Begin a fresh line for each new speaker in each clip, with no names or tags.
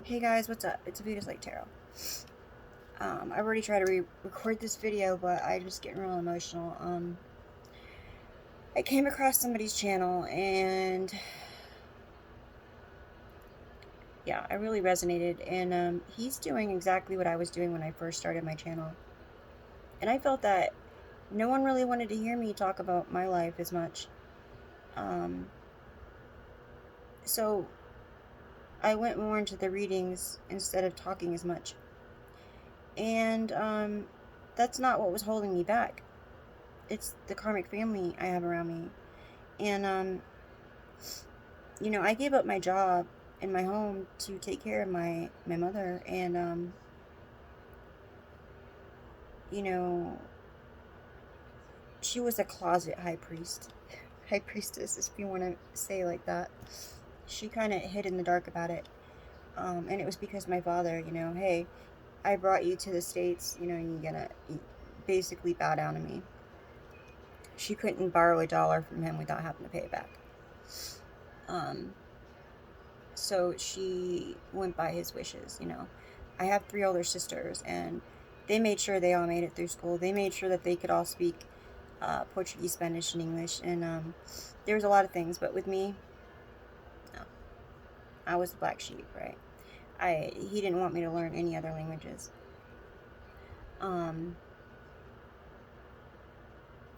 Hey guys, what's up? It's Avita's Lake Tarot. I've already tried to record this video, but I'm just getting real emotional. I came across somebody's channel, and yeah, I really resonated. And he's doing exactly what I was doing when I first started my channel. And I felt that no one really wanted to hear me talk about my life as much. Um, so I went more into the readings instead of talking as much. And that's not what was holding me back. It's the karmic family I have around me. And I gave up my job in my home to take care of my mother, and you know, she was a closet high priest, high priestess, if you want to say like that. She kind of hid in the dark about it, and it was because my father, hey, I brought you to the States, you're gonna basically bow down to me. She couldn't borrow $1 from him without having to pay it back. Um, so she went by his wishes. I have 3 older sisters, and they made sure they all made it through school. They made sure that they could all speak Portuguese, Spanish, and English. And there was a lot of things, but with me, no, I was the black sheep, right? He didn't want me to learn any other languages. Um,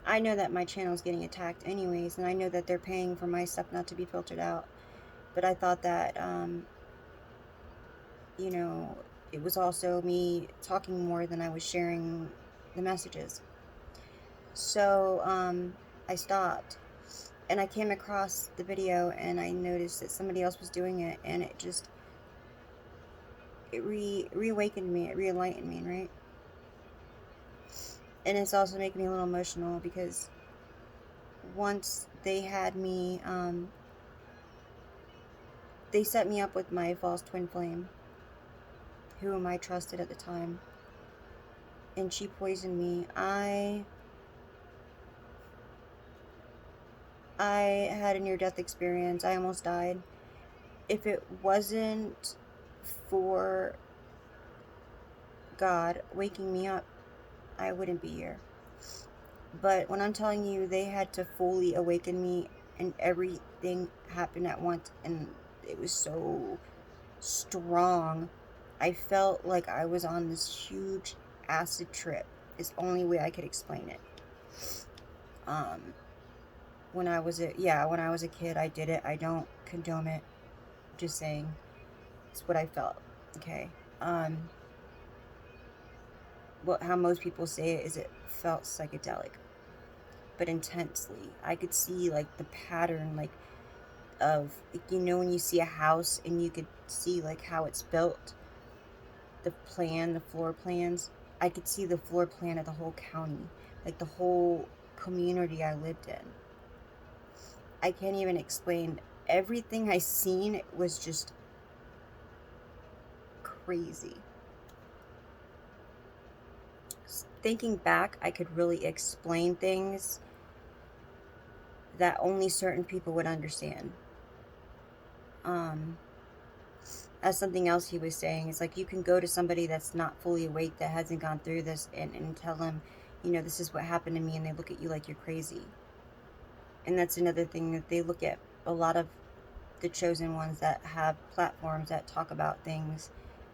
I know that my channel is getting attacked anyways, and I know that they're paying for my stuff not to be filtered out. But I thought that you know, it was also me talking more than I was sharing the messages. So I stopped, and I came across the video, and I noticed that somebody else was doing it, and it reawakened me, it re-enlightened me, right? And it's also making me a little emotional because once they had me, they set me up with my false twin flame, whom I trusted at the time, and she poisoned me. I had a near-death experience. I almost died. If it wasn't for God waking me up, I wouldn't be here. But when I'm telling you, they had to fully awaken me, and everything happened at once, and it was so strong. I felt like I was on this huge acid trip. Is the only way I could explain it. Um, when I was a kid, I did it. I don't condone it. Just saying, it's what I felt. Okay. Um, how most people say it is it felt psychedelic, but intensely. I could see like the pattern, like of when you see a house and you could see like how it's built, the floor plans. I could see the floor plan of the whole county, like the whole community I lived in. I can't even explain. Everything I seen was just crazy. Thinking back, I could really explain things that only certain people would understand. Um, as something else he was saying, is like you can go to somebody that's not fully awake, that hasn't gone through this, and tell them, this is what happened to me, and they look at you like you're crazy. And that's another thing, that they look at a lot of the chosen ones that have platforms that talk about things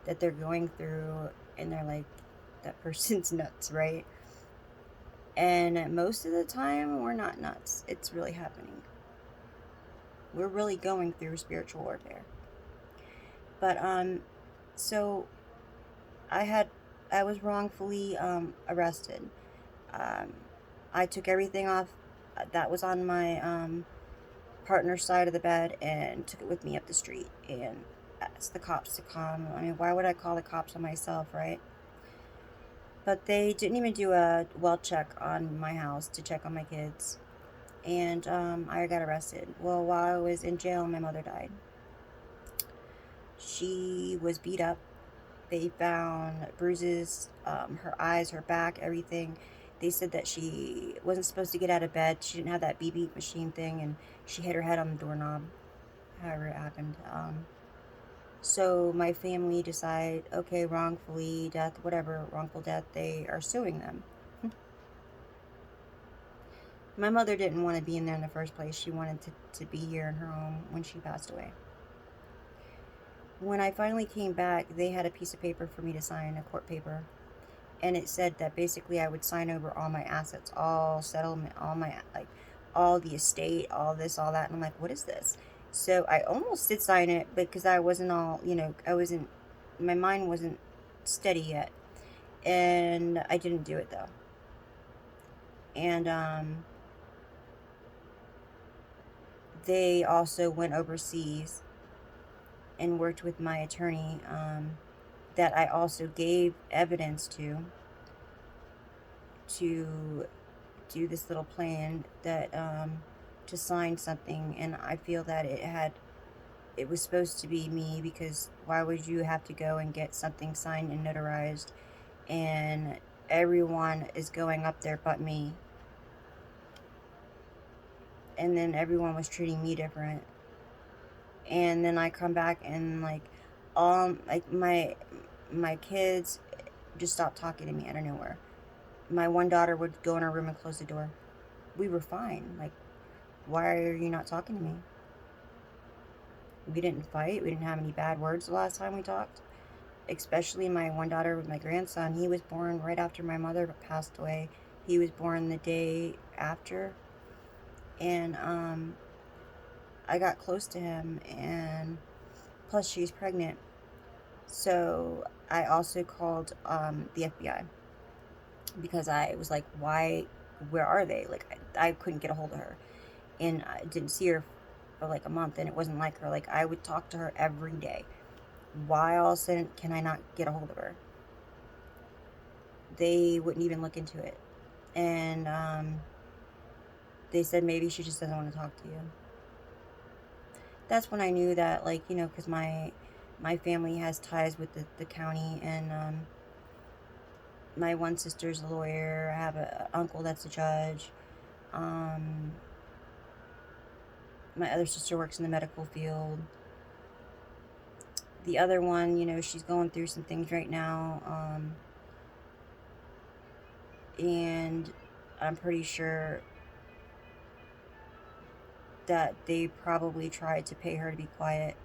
that they're going through, and they're like, that person's nuts, right? And most of the time, we're not nuts. It's really happening. We're really going through spiritual warfare. But so I had I was wrongfully arrested. Um, I took everything off that was on my partner's side of the bed and took it with me up the street and asked the cops to come. I mean, why would I call the cops on myself, right? But they didn't even do a well check on my house to check on my kids. And I got arrested. Well, while I was in jail, my mother died. She was beat up. They found bruises, her eyes, her back, everything. They said that she wasn't supposed to get out of bed. She didn't have that beep beep machine thing, and she hit her head on the doorknob. However, it happened. So my family decided, okay, wrongfully death, whatever, wrongful death, they are suing them. My mother didn't want to be in there in the first place. She wanted to be here in her home when she passed away. When I finally came back, they had a piece of paper for me to sign, a court paper. And it said that basically I would sign over all my assets, all settlement, all my, like, all the estate, all this, all that. And I'm like, what is this? So I almost did sign it, but because I wasn't all, my mind wasn't steady yet. And I didn't do it though. And they also went overseas and worked with my attorney, that I also gave evidence to do this little plan that, to sign something. And I feel that it was supposed to be me, because why would you have to go and get something signed and notarized, and everyone is going up there but me, and then everyone was treating me different. And then I come back and my kids just stopped talking to me out of nowhere. My one daughter would go in her room and close the door. We were fine. Like, why are you not talking to me? We didn't fight. We didn't have any bad words the last time we talked. Especially my one daughter with my grandson. He was born right after my mother passed away. He was born the day after. And I got close to him, and plus she's pregnant. So I also called the FBI, because I was like, why, where are they? Like, I couldn't get a hold of her. And I didn't see her for like a month, and it wasn't like her. Like, I would talk to her every day. Why all of a sudden can I not get a hold of her? They wouldn't even look into it. And they said maybe she just doesn't want to talk to you. That's when I knew that, like, because my family has ties with the county, and my one sister's a lawyer. I have an uncle that's a judge. My other sister works in the medical field. The other one, she's going through some things right now, and I'm pretty sure that they probably tried to pay her to be quiet,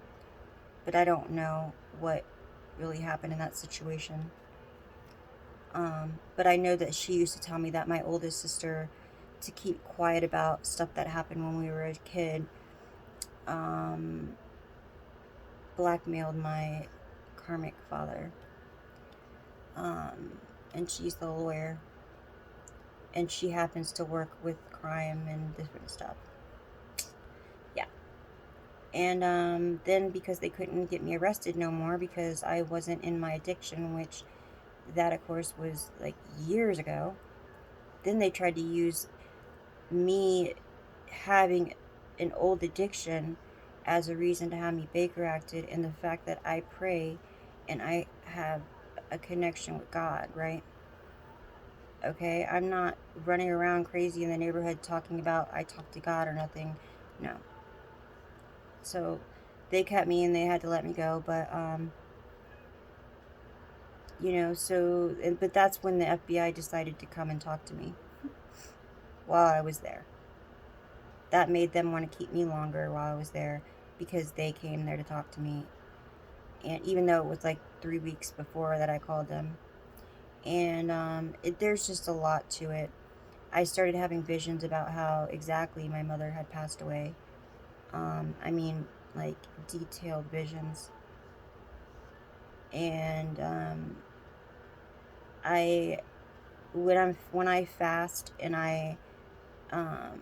but I don't know what really happened in that situation. But I know that she used to tell me that my oldest sister, to keep quiet about stuff that happened when we were a kid, blackmailed my karmic father. And she's the lawyer, and she happens to work with crime and different stuff. Yeah. And then, because they couldn't get me arrested no more because I wasn't in my addiction, which that of course was like years ago, then they tried to use me having an old addiction as a reason to have me Baker acted, and the fact that I pray and I have a connection with God, right? Okay, I'm not running around crazy in the neighborhood talking about I talk to God or nothing. No. So they kept me, and they had to let me go, but but that's when the FBI decided to come and talk to me while I was there. That made them want to keep me longer while I was there, because they came there to talk to me. And even though it was like 3 weeks before that I called them. And there's just a lot to it. I started having visions about how exactly my mother had passed away. I mean, like, detailed visions. And I when I fast and I um,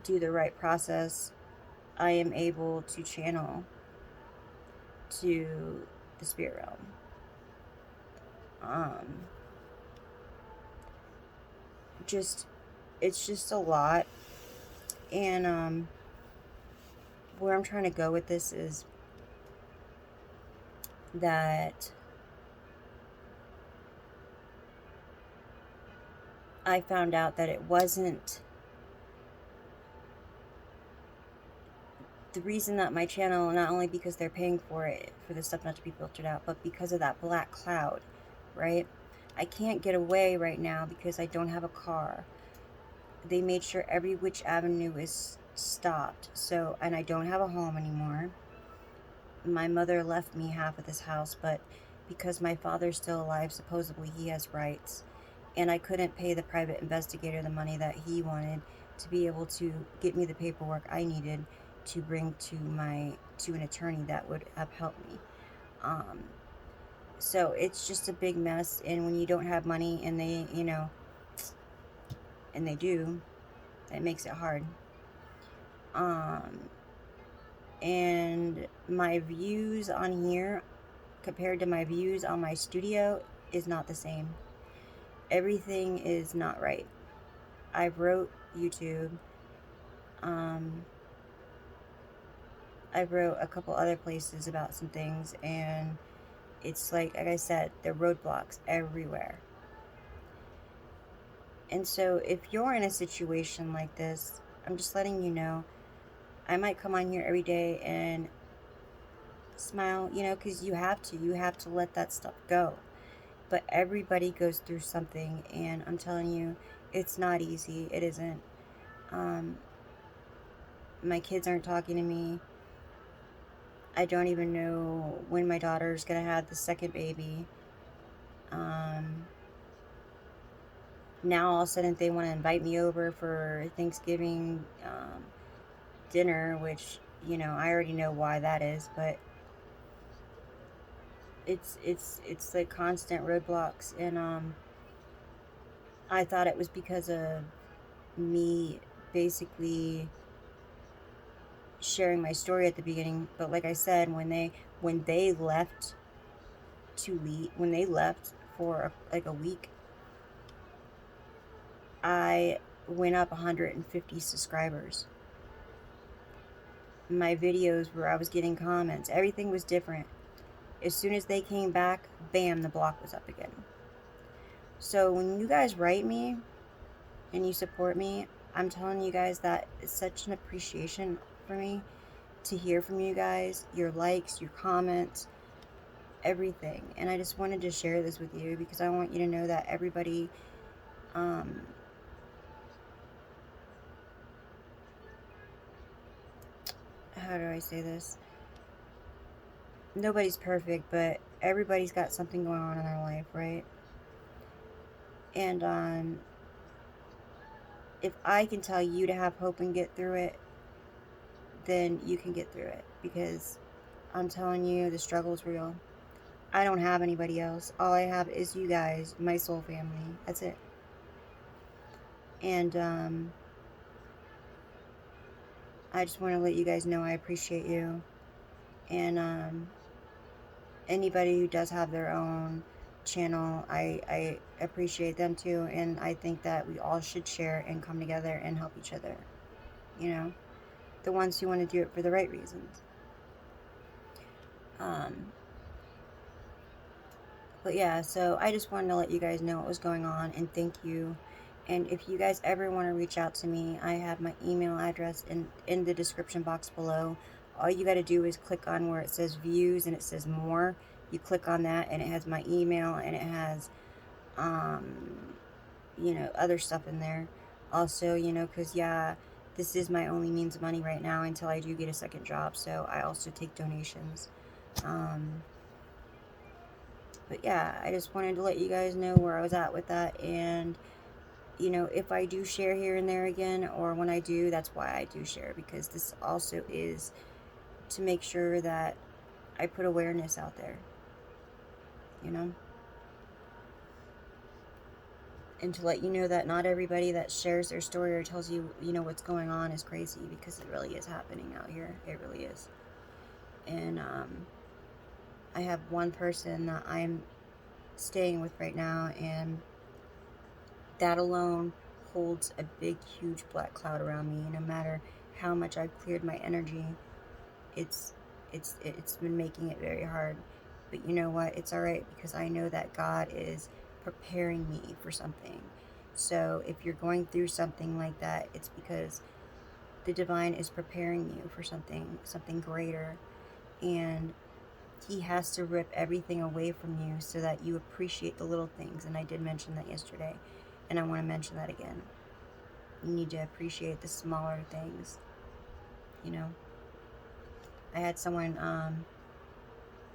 do the right process, I am able to channel to the spirit realm. Um, just It's just a lot. And where I'm trying to go with this is that I found out that it wasn't the reason that my channel, not only because they're paying for it, for the stuff not to be filtered out, but because of that black cloud, right? I can't get away right now because I don't have a car. They made sure every which avenue is stopped. So, and I don't have a home anymore. My mother left me half of this house, but because my father's still alive, supposedly he has rights. And I couldn't pay the private investigator the money that he wanted to be able to get me the paperwork I needed to bring to an attorney that would have helped me. Um, so it's just a big mess, and when you don't have money and they, and they do, it makes it hard. And my views on here compared to my views on my studio is not the same. Everything is not right. I wrote YouTube. I wrote a couple other places about some things, and it's like I said, there are roadblocks everywhere. And so if you're in a situation like this, I'm just letting you know, I might come on here every day and smile, because you have to let that stuff go. But everybody goes through something, and I'm telling you, it's not easy. It isn't. My kids aren't talking to me. I don't even know when my daughter's gonna have the second baby. Now all of a sudden they want to invite me over for Thanksgiving dinner, which I already know why that is, but it's like constant roadblocks. And I thought it was because of me basically sharing my story at the beginning, but like I said, when they left when they left for like a week, I went up 150 subscribers. My videos where I was getting comments, everything was different. As soon as they came back, bam, the block was up again. So when you guys write me and you support me, I'm telling you guys that it's such an appreciation for me to hear from you guys, your likes, your comments, everything. And I just wanted to share this with you because I want you to know that everybody, how do I say this? Nobody's perfect, but everybody's got something going on in their life, right? And if I can tell you to have hope and get through it, then you can get through it, because I'm telling you, the struggle is real. I don't have anybody else. All I have is you guys, my soul family. That's it. And I just want to let you guys know I appreciate you. And anybody who does have their own channel, I appreciate them too. And I think that we all should share and come together and help each other. The ones who want to do it for the right reasons. But yeah, so I just wanted to let you guys know what was going on, and thank you. And if you guys ever want to reach out to me, I have my email address in the description box below. All you got to do is click on where it says views and it says more. You click on that and it has my email, and it has other stuff in there also, because this is my only means of money right now until I do get a second job. So I also take donations. But yeah, I just wanted to let you guys know where I was at with that. And if I do share here and there again, or when I do, that's why I do share, because this also is to make sure that I put awareness out there, and to let you know that not everybody that shares their story or tells you, what's going on is crazy, because it really is happening out here. It really is. And I have one person that I'm staying with right now, and that alone holds a big, huge black cloud around me. No matter how much I've cleared my energy, it's been making it very hard. But you know what? It's all right, because I know that God is preparing me for something. So if you're going through something like that, it's because the divine is preparing you for something greater, and he has to rip everything away from you so that you appreciate the little things. And I did mention that yesterday, and I want to mention that again. You need to appreciate the smaller things. I had someone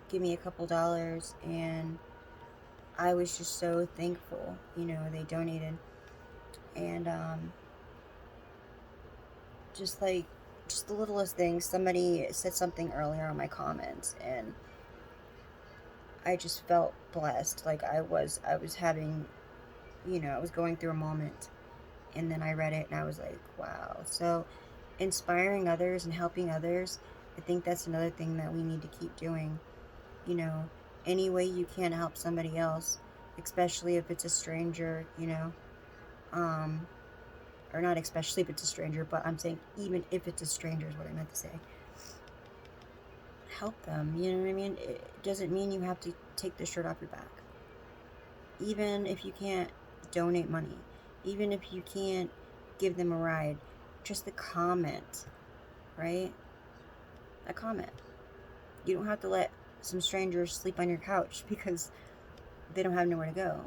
give me a couple dollars, and I was just so thankful. They donated, and just the littlest things. Somebody said something earlier on my comments, and I just felt blessed. Like I was having, I was going through a moment, and then I read it, and I was like, wow. So inspiring others and helping others, I think that's another thing that we need to keep doing. Any way you can help somebody else, especially if it's a stranger, or not especially if it's a stranger, but I'm saying even if it's a stranger is what I meant to say. Help them, you know what I mean? It doesn't mean you have to take the shirt off your back. Even if you can't donate money, even if you can't give them a ride, just a comment, right? A comment. You don't have to let some strangers sleep on your couch because they don't have nowhere to go.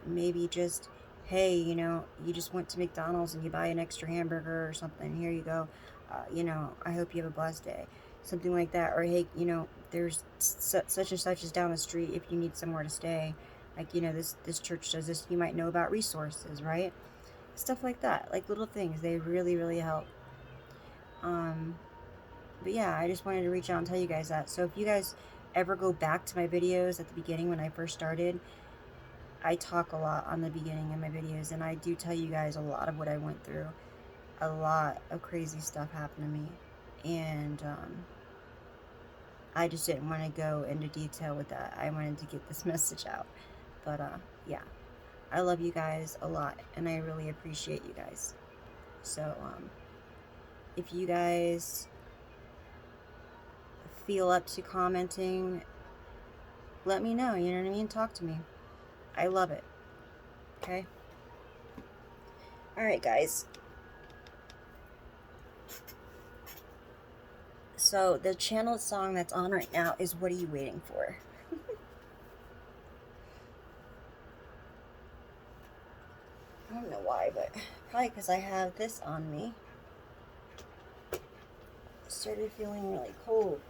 Maybe just, hey, you just went to McDonald's and you buy an extra hamburger or something. Here you go. I hope you have a blessed day. Something like that. Or, hey, there's such and such is down the street if you need somewhere to stay. Like, this church does this. You might know about resources, right? Stuff like that. Like little things. They really, really help. But yeah, I just wanted to reach out and tell you guys that. So if you guys ever go back to my videos at the beginning when I first started, I talk a lot on the beginning of my videos, and I do tell you guys a lot of what I went through. A lot of crazy stuff happened to me, and I just didn't want to go into detail with that. I wanted to get this message out. But yeah, I love you guys a lot, and I really appreciate you guys. So if you guys feel up to commenting, let me know. You know what I mean? Talk to me. I love it. Okay? Alright, guys. So, the channeled song that's on right now is What Are You Waiting For? I don't know why, but probably because I have this on me. Started feeling really cold.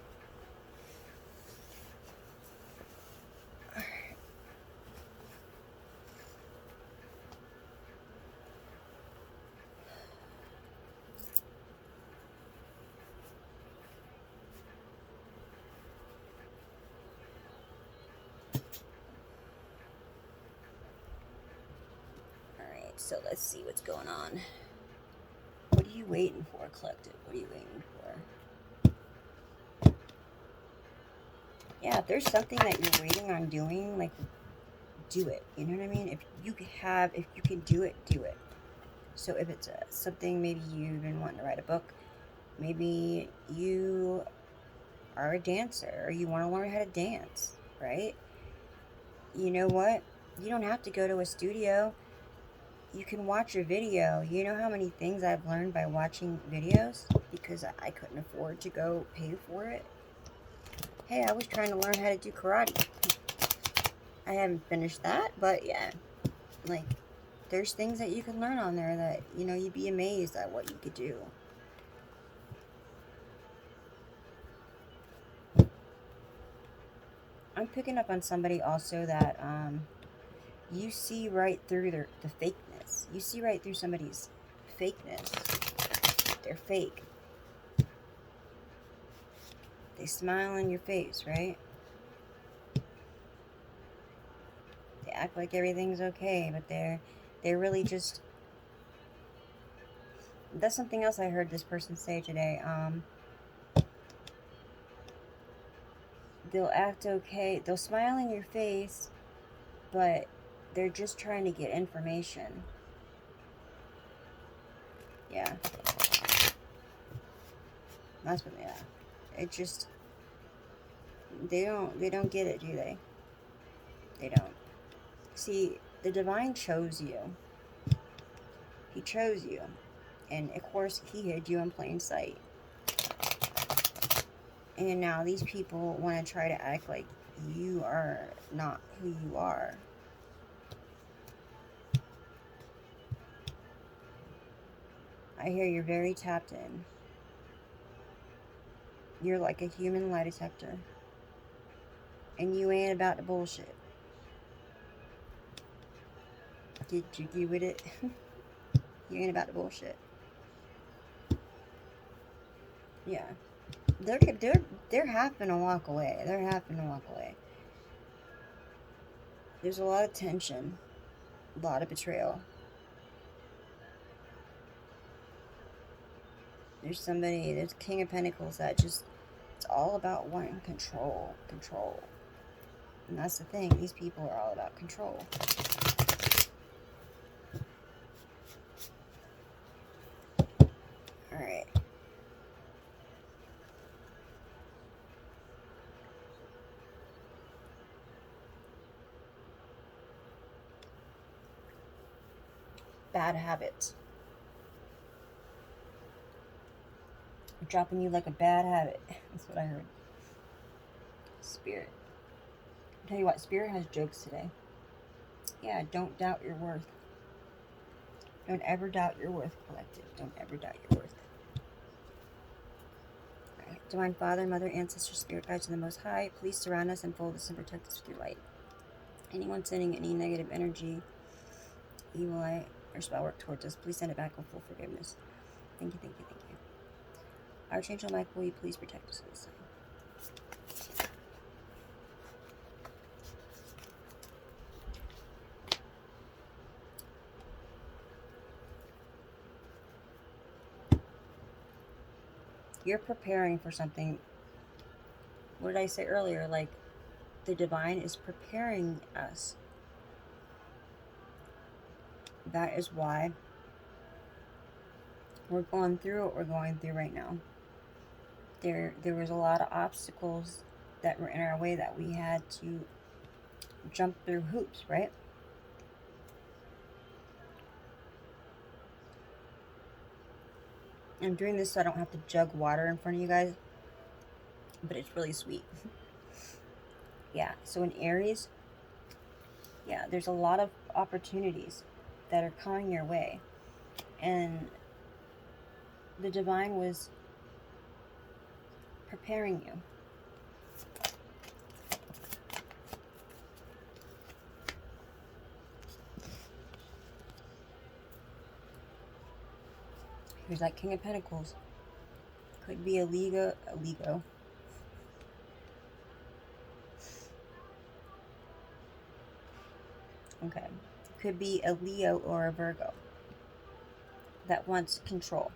Alright, so let's see what's going on. What are you waiting for, Collective? What are you waiting for? Yeah, if there's something that you're waiting on doing, like, do it. You know what I mean? If you can do it, do it. So if it's something, maybe you've been wanting to write a book, maybe you are a dancer, or you want to learn how to dance, right? You know what? You don't have to go to a studio. You can watch a video. You know how many things I've learned by watching videos because I couldn't afford to go pay for it? Hey, I was trying to learn how to do karate. I haven't finished that, but yeah, like, there's things that you can learn on there that, you'd be amazed at what you could do. I'm picking up on somebody also that you see right through the fakeness. You see right through somebody's fakeness. They're fake. They smile in your face, right? They act like everything's okay, but they're really just... That's something else I heard this person say today. They'll act okay. They'll smile in your face, but they're just trying to get information. Yeah. That's what they are. It just... They don't get it, do they? They don't. See, the divine chose you. He chose you. And of course, he hid you in plain sight. And now these people want to try to act like you are not who you are. I hear you're very tapped in. You're like a human lie detector. And you ain't about the bullshit. Did you get with it? You ain't about the bullshit. Yeah. They're having to walk away. They're having to walk away. There's a lot of tension. A lot of betrayal. There's King of Pentacles that just, it's all about wanting control. Control. And that's the thing. These people are all about control. Alright. Bad habits. Dropping you like a bad habit. That's what I heard. Spirit. I'll tell you what, Spirit has jokes today. Yeah, don't doubt your worth. Don't ever doubt your worth, collective. Don't ever doubt your worth. Alright. Divine Father, Mother, Ancestor, Spirit Guides, and the Most High, please surround us, enfold us, and protect us with your light. Anyone sending any negative energy, evil eye, or spell work towards us, please send it back with full forgiveness. Thank you, thank you, thank you. Archangel Michael, will you please protect us this time? You're preparing for something. What did I say earlier? Like, the divine is preparing us. That is why we're going through what we're going through right now. There was a lot of obstacles that were in our way that we had to jump through hoops, right? I'm doing this so I don't have to jug water in front of you guys, but it's really sweet. Yeah, so in Aries, yeah, there's a lot of opportunities that are coming your way. And the divine was preparing you. Here's that King of Pentacles. Could be a Leo. Okay. Could be a Leo or a Virgo that wants control.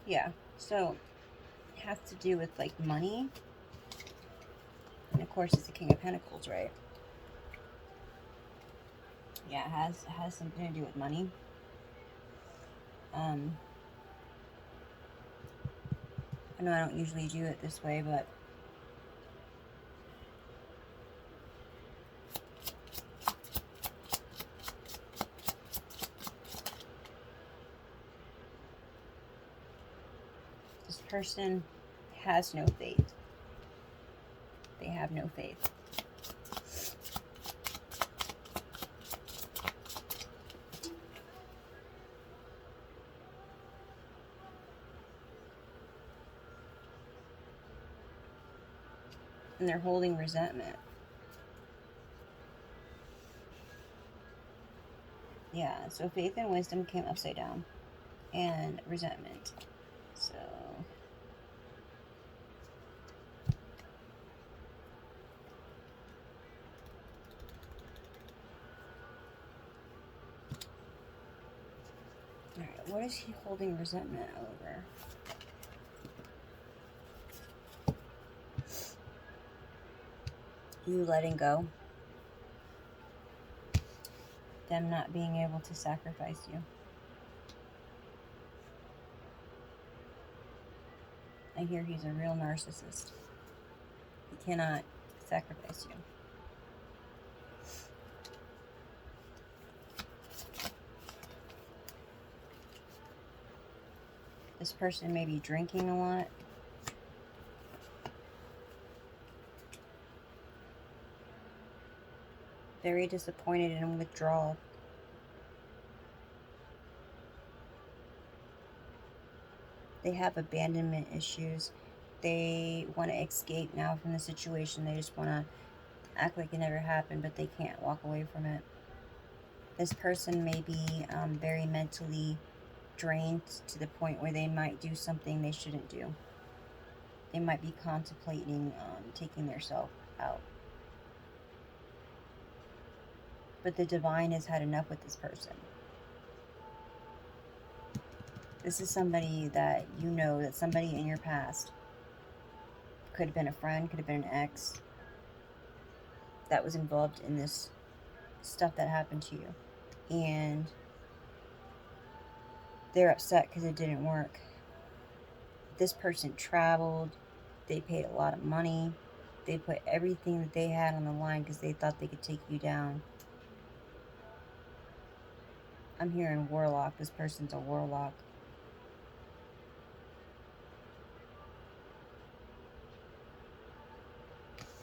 Yeah, so it has to do with like money. And of course it's the King of Pentacles, right? Yeah, it has something to do with money. I know I don't usually do it this way, but this person has no faith. They have no faith. And they're holding resentment. Yeah, so faith and wisdom came upside down. And resentment. So... Alright, what is he holding resentment over? You letting go. Them not being able to sacrifice you. I hear he's a real narcissist. He cannot sacrifice you. This person may be drinking a lot. Very disappointed in withdrawal. They have abandonment issues. They want to escape now from the situation. They just want to act like it never happened, but they can't walk away from it. This person may be very mentally drained to the point where they might do something they shouldn't do. They might be contemplating taking themselves out. But the divine has had enough with this person. This is somebody that you know, that somebody in your past, could have been a friend, could have been an ex, that was involved in this stuff that happened to you. And they're upset because it didn't work. This person traveled. They paid a lot of money. They put everything that they had on the line because they thought they could take you down. I'm hearing warlock. This person's a warlock.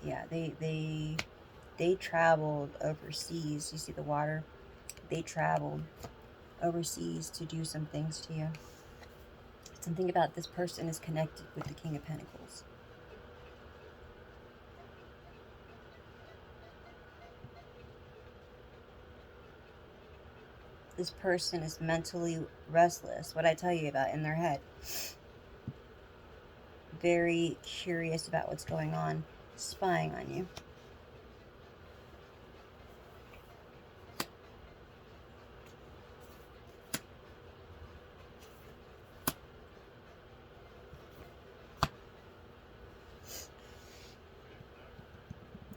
Yeah, they traveled overseas. You see the water? They traveled overseas to do some things to you. Something about this person is connected with the King of Pentacles. This person is mentally restless. What I tell you about in their head. Very curious about what's going on. Spying on you.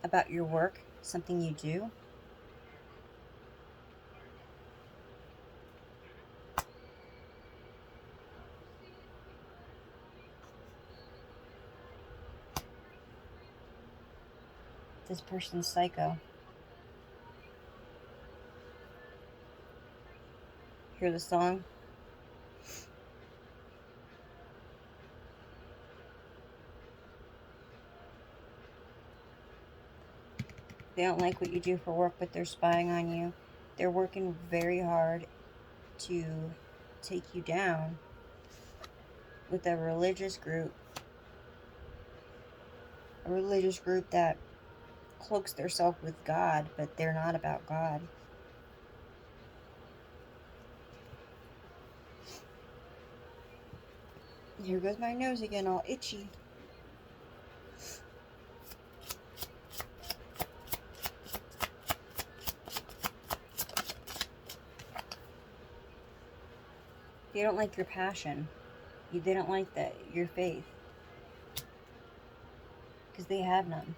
About your work, something you do. This person's psycho. Hear the song? They don't like what you do for work, but they're spying on you. They're working very hard to take you down with a religious group. A religious group that cloaks themselves with God, but they're not about God. Here goes my nose again, all itchy. They don't like your passion. They don't like your faith. Because they have none.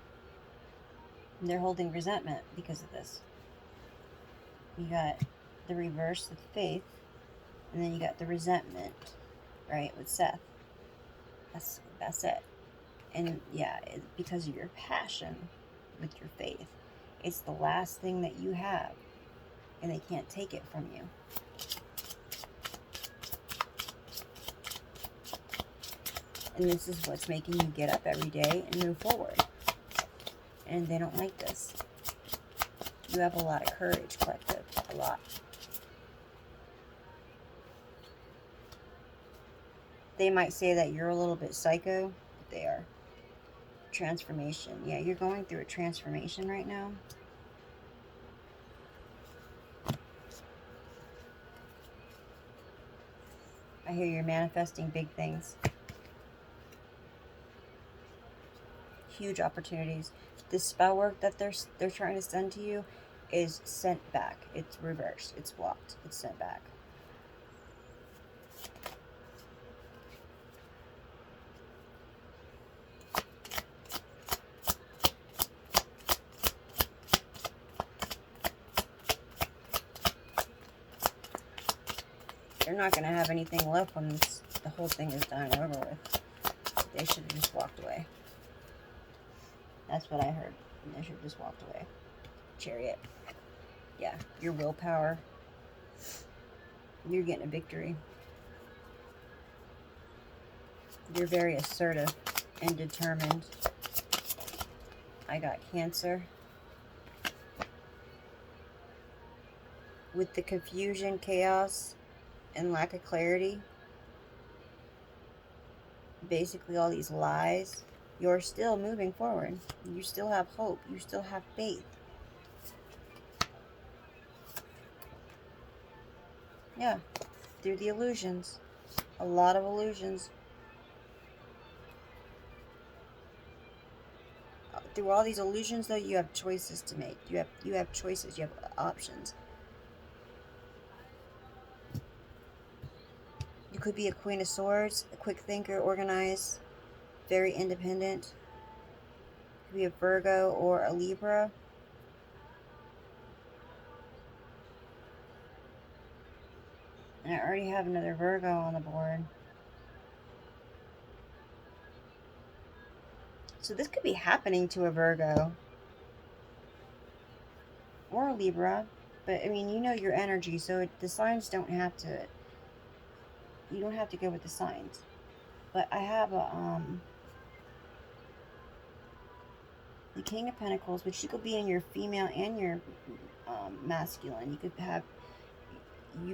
And they're holding resentment because of this. You got the reverse of faith. And then you got the resentment. Right? With Seth. That's it. And yeah, because of your passion with your faith. It's the last thing that you have. And they can't take it from you. And this is what's making you get up every day and move forward. And they don't like this. You have a lot of courage, collective. A lot. They might say that you're a little bit psycho, but they are. Transformation. Yeah, you're going through a transformation right now. I hear you're manifesting big things. Huge opportunities. This spell work that they're trying to send to you is sent back. It's reversed. It's blocked. It's sent back. They're not going to have anything left when the whole thing is done and over with. They should have just walked away. That's what I heard. They should have just walked away. Chariot. Yeah, your willpower. You're getting a victory. You're very assertive and determined. I got Cancer. With the confusion, chaos, and lack of clarity, basically all these lies, you're still moving forward. You still have hope. You still have faith. Yeah, through the illusions. A lot of illusions. Through all these illusions, though, you have choices to make. You have choices. You have options. You could be a Queen of Swords, a quick thinker, organized, very independent. You could be a Virgo or a Libra. And I already have another Virgo on the board. So this could be happening to a Virgo or a Libra. But, I mean, you know your energy, so the signs don't have to... You don't have to go with the signs. But I have a, the King of Pentacles, which you could be in your female and your masculine. You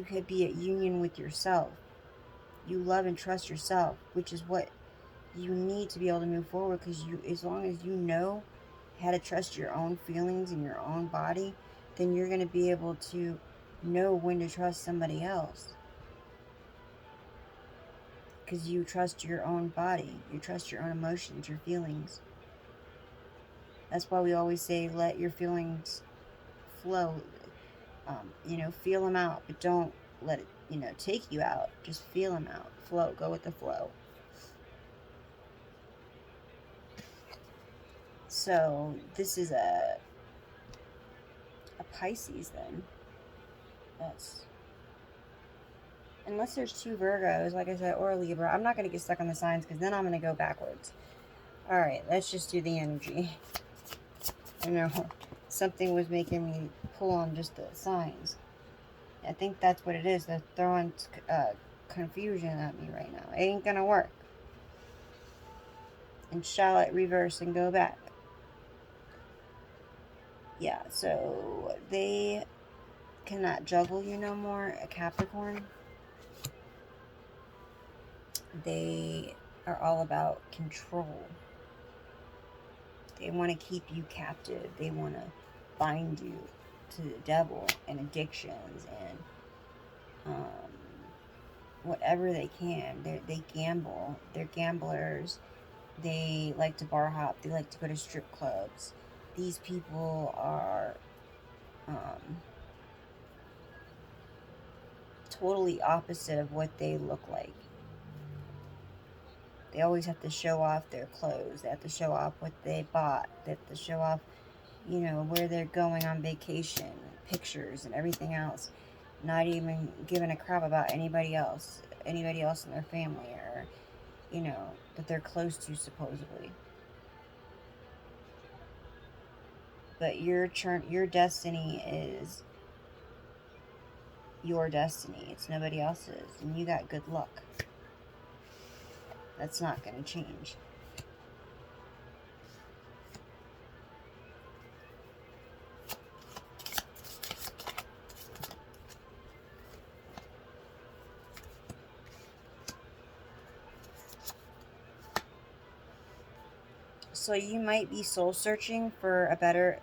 could be at union with yourself. You love and trust yourself, which is what you need to be able to move forward, because as long as you know how to trust your own feelings and your own body, then you're going to be able to know when to trust somebody else. Because you trust your own body. You trust your own emotions, your feelings. That's why we always say, let your feelings flow. Feel them out, but don't let it, take you out. Just feel them out. Flow. Go with the flow. So this is a Pisces then. That's, unless there's two Virgos, like I said, or a Libra. I'm not going to get stuck on the signs, because then I'm going to go backwards. Alright, let's just do the energy. I know something was making me pull on just the signs. I think that's what it is. They're throwing confusion at me right now. It ain't gonna work. And shall it reverse and go back? Yeah, so they cannot juggle you no more, a Capricorn. They are all about control. They want to keep you captive. They want to bind you to the devil and addictions and whatever they can. They gamble. They're gamblers. They like to bar hop. They like to go to strip clubs. These people are totally opposite of what they look like. They always have to show off their clothes. They have to show off what they bought. They have to show off, where they're going on vacation, pictures and everything else. Not even giving a crap about anybody else in their family, or, that they're close to, supposedly. But your destiny is your destiny. It's nobody else's. And you got good luck. That's not going to change. So you might be soul searching for a better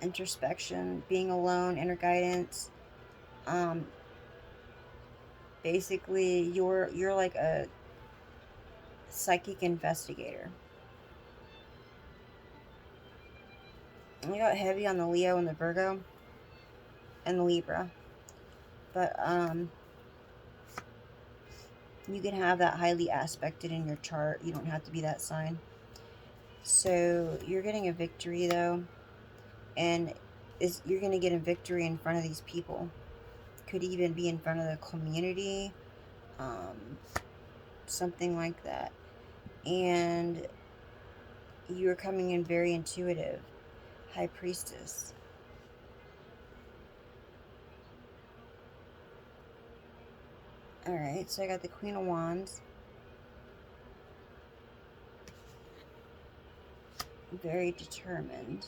introspection, being alone, inner guidance. Um, Basically, you're like a psychic investigator. We got heavy on the Leo and the Virgo and the Libra, but you can have that highly aspected in your chart. You don't have to be that sign. So you're getting a victory though, and you're going to get a victory in front of these people. Could even be in front of the community, um, something like that. And you're coming in very intuitive, High Priestess. Alright, so I got the Queen of Wands. Very determined.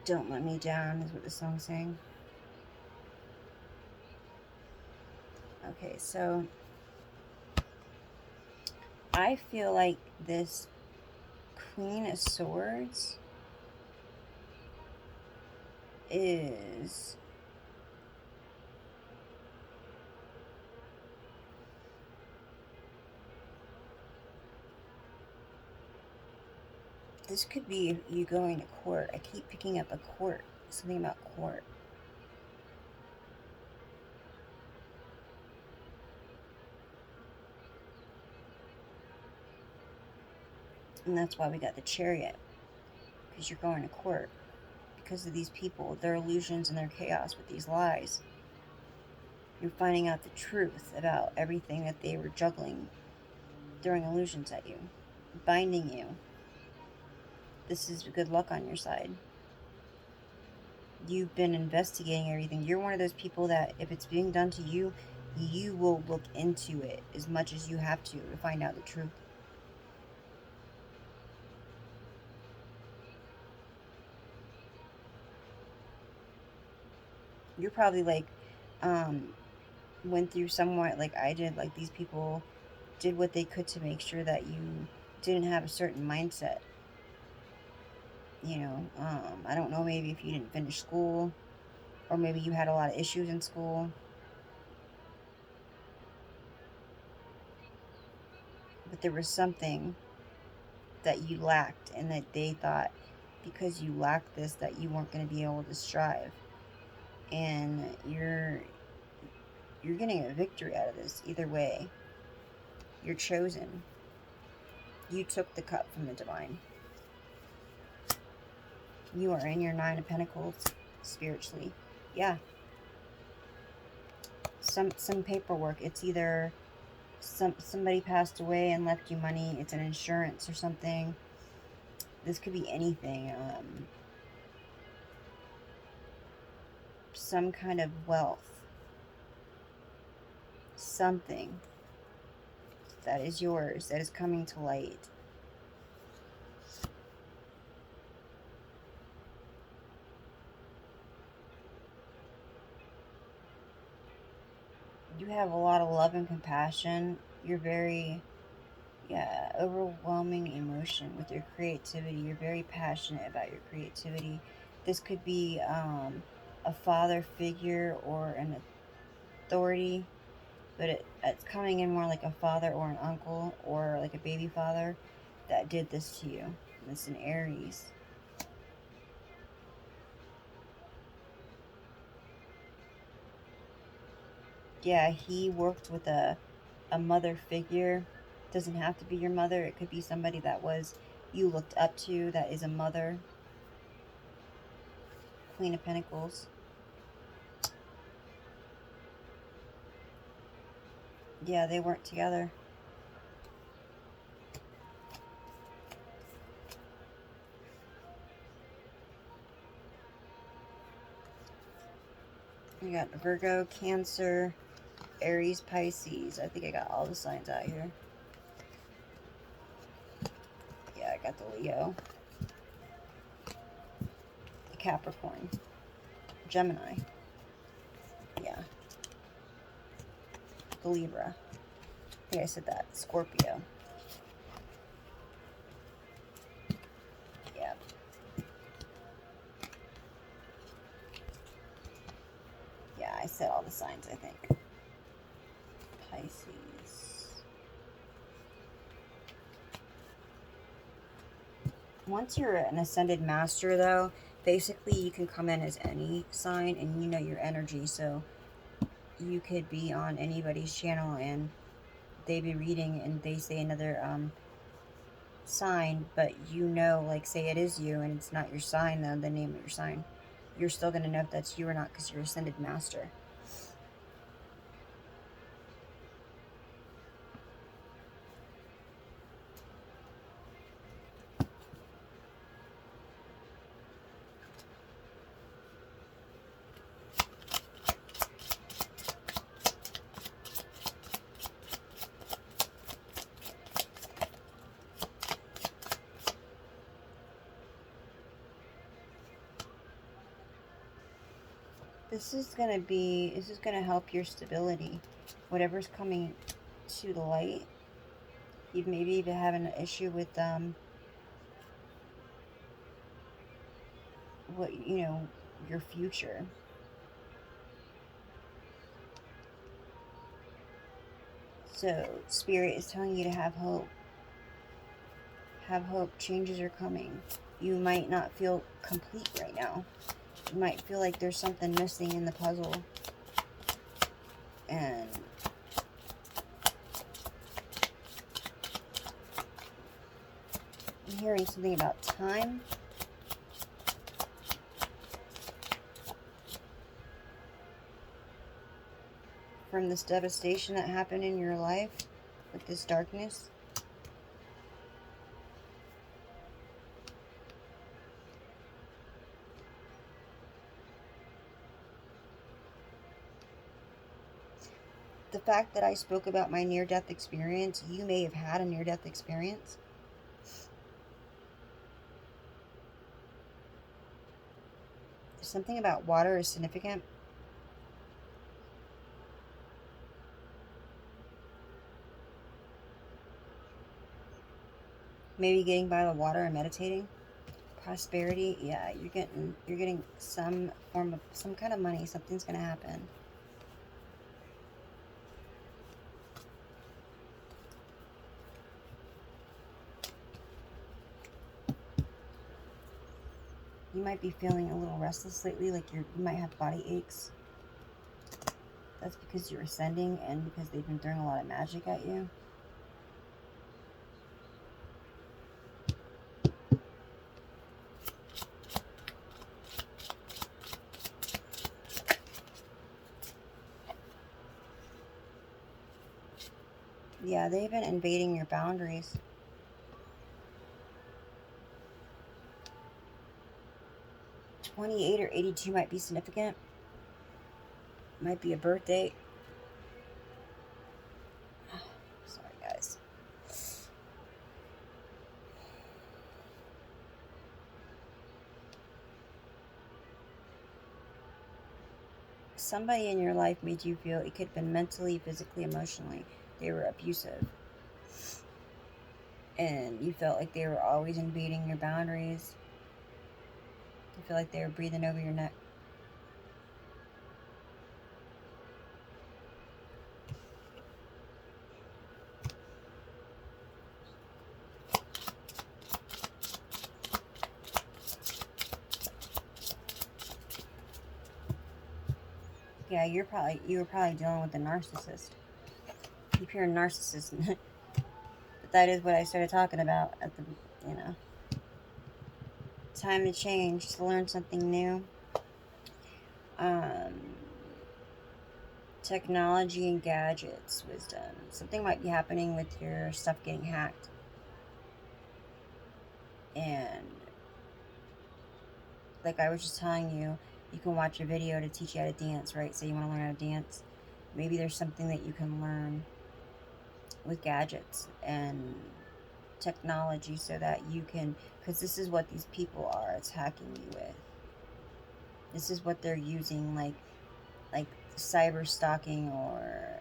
Don't let me down is what the song's saying. Okay, so I feel like this Queen of Swords is this could be you going to court. I keep picking up a court. Something about court. And that's why we got the Chariot. Because you're going to court. Because of these people, their illusions and their chaos with these lies. You're finding out the truth about everything that they were juggling, throwing illusions at you, binding you. This is good luck on your side. You've been investigating everything. You're one of those people that if it's being done to you, you will look into it as much as you have to find out the truth. You're probably like, went through somewhat like I did. Like these people did what they could to make sure that you didn't have a certain mindset. You know, I don't know, maybe if you didn't finish school, or maybe you had a lot of issues in school. But there was something that you lacked, and that they thought because you lacked this that you weren't going to be able to strive. And you're getting a victory out of this either way. You're chosen. You took the cup from the divine. You are in your 9 of Pentacles spiritually. Yeah. Some paperwork. It's either somebody passed away and left you money. It's an insurance or something. This could be anything. Some kind of wealth. Something that is yours, that is coming to light. You have a lot of love and compassion. You're very, yeah, overwhelming emotion with your creativity. You're very passionate about your creativity. This could be a father figure or an authority, but it's coming in more like a father or an uncle or like a baby father that did this to you. It's an Aries. Yeah, he worked with a mother figure. Doesn't have to be your mother. It could be somebody that was you looked up to, that is a mother. Queen of Pentacles. Yeah, they weren't together. You got Virgo, Cancer, Aries, Pisces. I think I got all the signs out here. Yeah, I got the Leo, the Capricorn, Gemini. Yeah. The Libra. I think I said that. Scorpio. Yeah. Yeah, I said all the signs, I think. Pisces. Once you're an ascended master, though, basically you can come in as any sign and you know your energy. So you could be on anybody's channel and they be reading and they say another sign, but you know, like say it is you and it's not your sign, though, the name of your sign. You're still going to know if that's you or not because you're ascended master. This is going to help your stability. Whatever's coming to the light, you maybe even having an issue with what, you know, your future. So Spirit is telling you to have hope. Have hope. Changes are coming. You might not feel complete right now. You might feel like there's something missing in the puzzle. And I'm hearing something about time. From this devastation that happened in your life with this darkness. The fact that I spoke about my near-death experience, you may have had a near-death experience. Something about water is significant. Maybe getting by the water and meditating. Prosperity, yeah, you're getting some form of, some kind of money. Something's going to happen. You might be feeling a little restless lately, like you might have body aches. That's because you're ascending and because they've been throwing a lot of magic at you. Yeah, they've been invading your boundaries. $28 or $82 might be significant. Might be a birthday. Sorry, guys. Somebody in your life made you feel, it could have been mentally, physically, emotionally, they were abusive. And you felt like they were always invading your boundaries. You feel like they were breathing over your neck. Yeah, you were probably dealing with a narcissist. If you're a narcissist, but that is what I started talking about at the, you know, time to change, to learn something new. Technology and gadgets, wisdom. Something might be happening with your stuff getting hacked. And like I was just telling you, you can watch a video to teach you how to dance, right? So you want to learn how to dance. maybe there's something that you can learn with gadgets and technology so that you can, because this is what these people are attacking you with. This is what they're using, like cyber stalking, or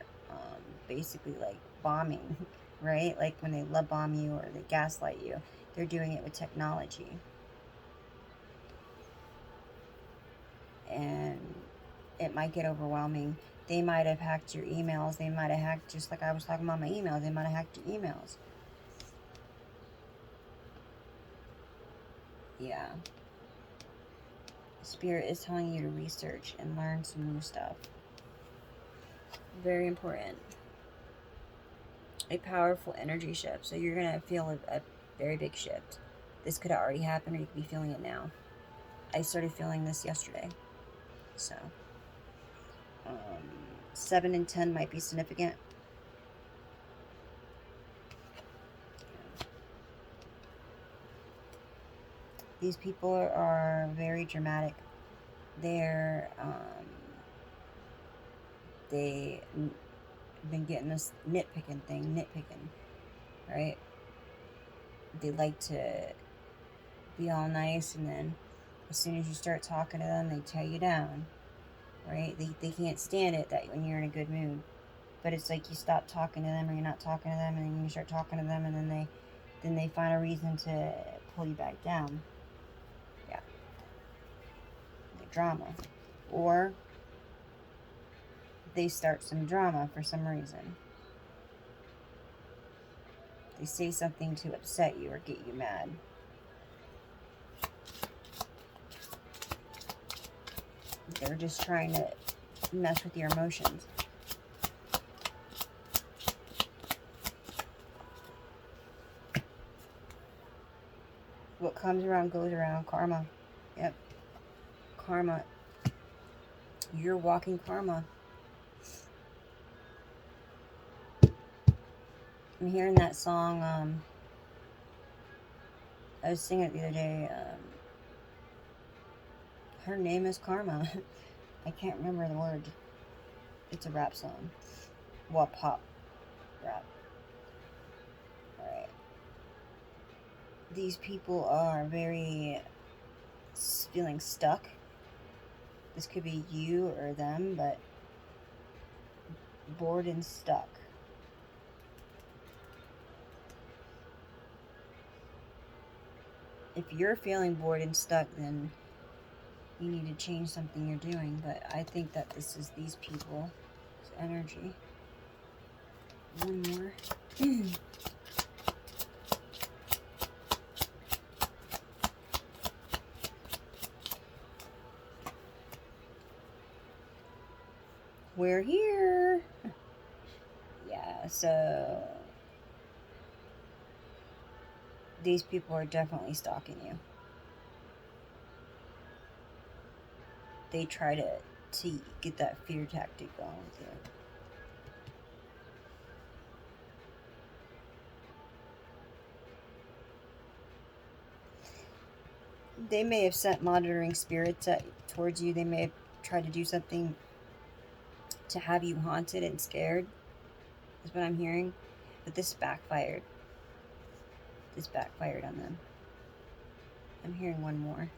basically like bombing, right? Like when they love bomb you or they gaslight you, they're doing it with technology. And it might get overwhelming. They might have hacked your emails. They might have hacked, just like I was talking about my emails, they might have hacked your emails. Yeah. Spirit is telling you to research and learn some new stuff. Very important. A powerful energy shift. So you're going to feel a very big shift. This could have already happened, or you could be feeling it now. I started feeling this yesterday. So 7 and 10 might be significant. These people are very dramatic. They've been getting this nitpicking, right? They like to be all nice, and then as soon as you start talking to them, they tear you down, right? They can't stand it that when you're in a good mood. But it's like you stop talking to them, or you're not talking to them, and then you start talking to them, and then they find a reason to pull you back down. Yeah. The drama. Or they start some drama for some reason. They say something to upset you or get you mad. They're just trying to mess with your emotions. What comes around goes around. Karma. Yep. Karma. You're walking karma. I'm hearing that song. I was singing it the other day. Her name is Karma. I can't remember the word. It's a rap song. Well, pop rap. Alright. These people are very feeling stuck. This could be you or them, but bored and stuck. If you're feeling bored and stuck, then you need to change something you're doing. But I think that this is these people's energy. One more. We're here. Yeah, so these people are definitely stalking you. They try to get that fear tactic going with you. They may have sent monitoring spirits towards you. They may have tried to do something to have you haunted and scared, is what I'm hearing. But this backfired. This backfired on them. I'm hearing one more.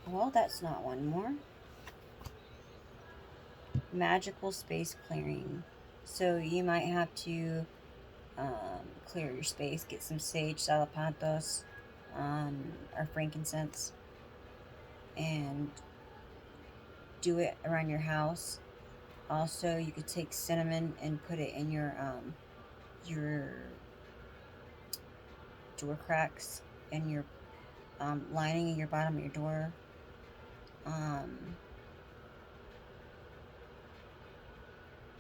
Well, that's not one more. Magical space clearing. So you might have to clear your space, get some sage, salapantos, or frankincense, and do it around your house. Also, you could take cinnamon and put it in your door cracks and your lining in your bottom of your door.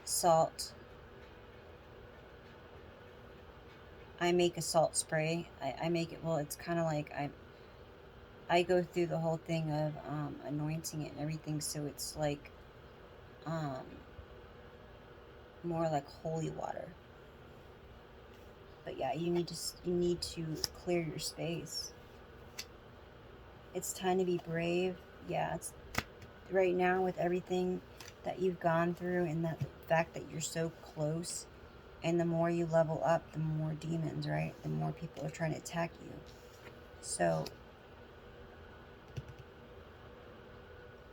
Salt. I make a salt spray. I make it, well, it's kind of like I go through the whole thing of anointing it and everything, so it's like more like holy water. But yeah, you need to clear your space. It's time to be brave. Yeah, it's right now with everything that you've gone through and that the fact that you're so close, and the more you level up, the more demons, right? The more people are trying to attack you. So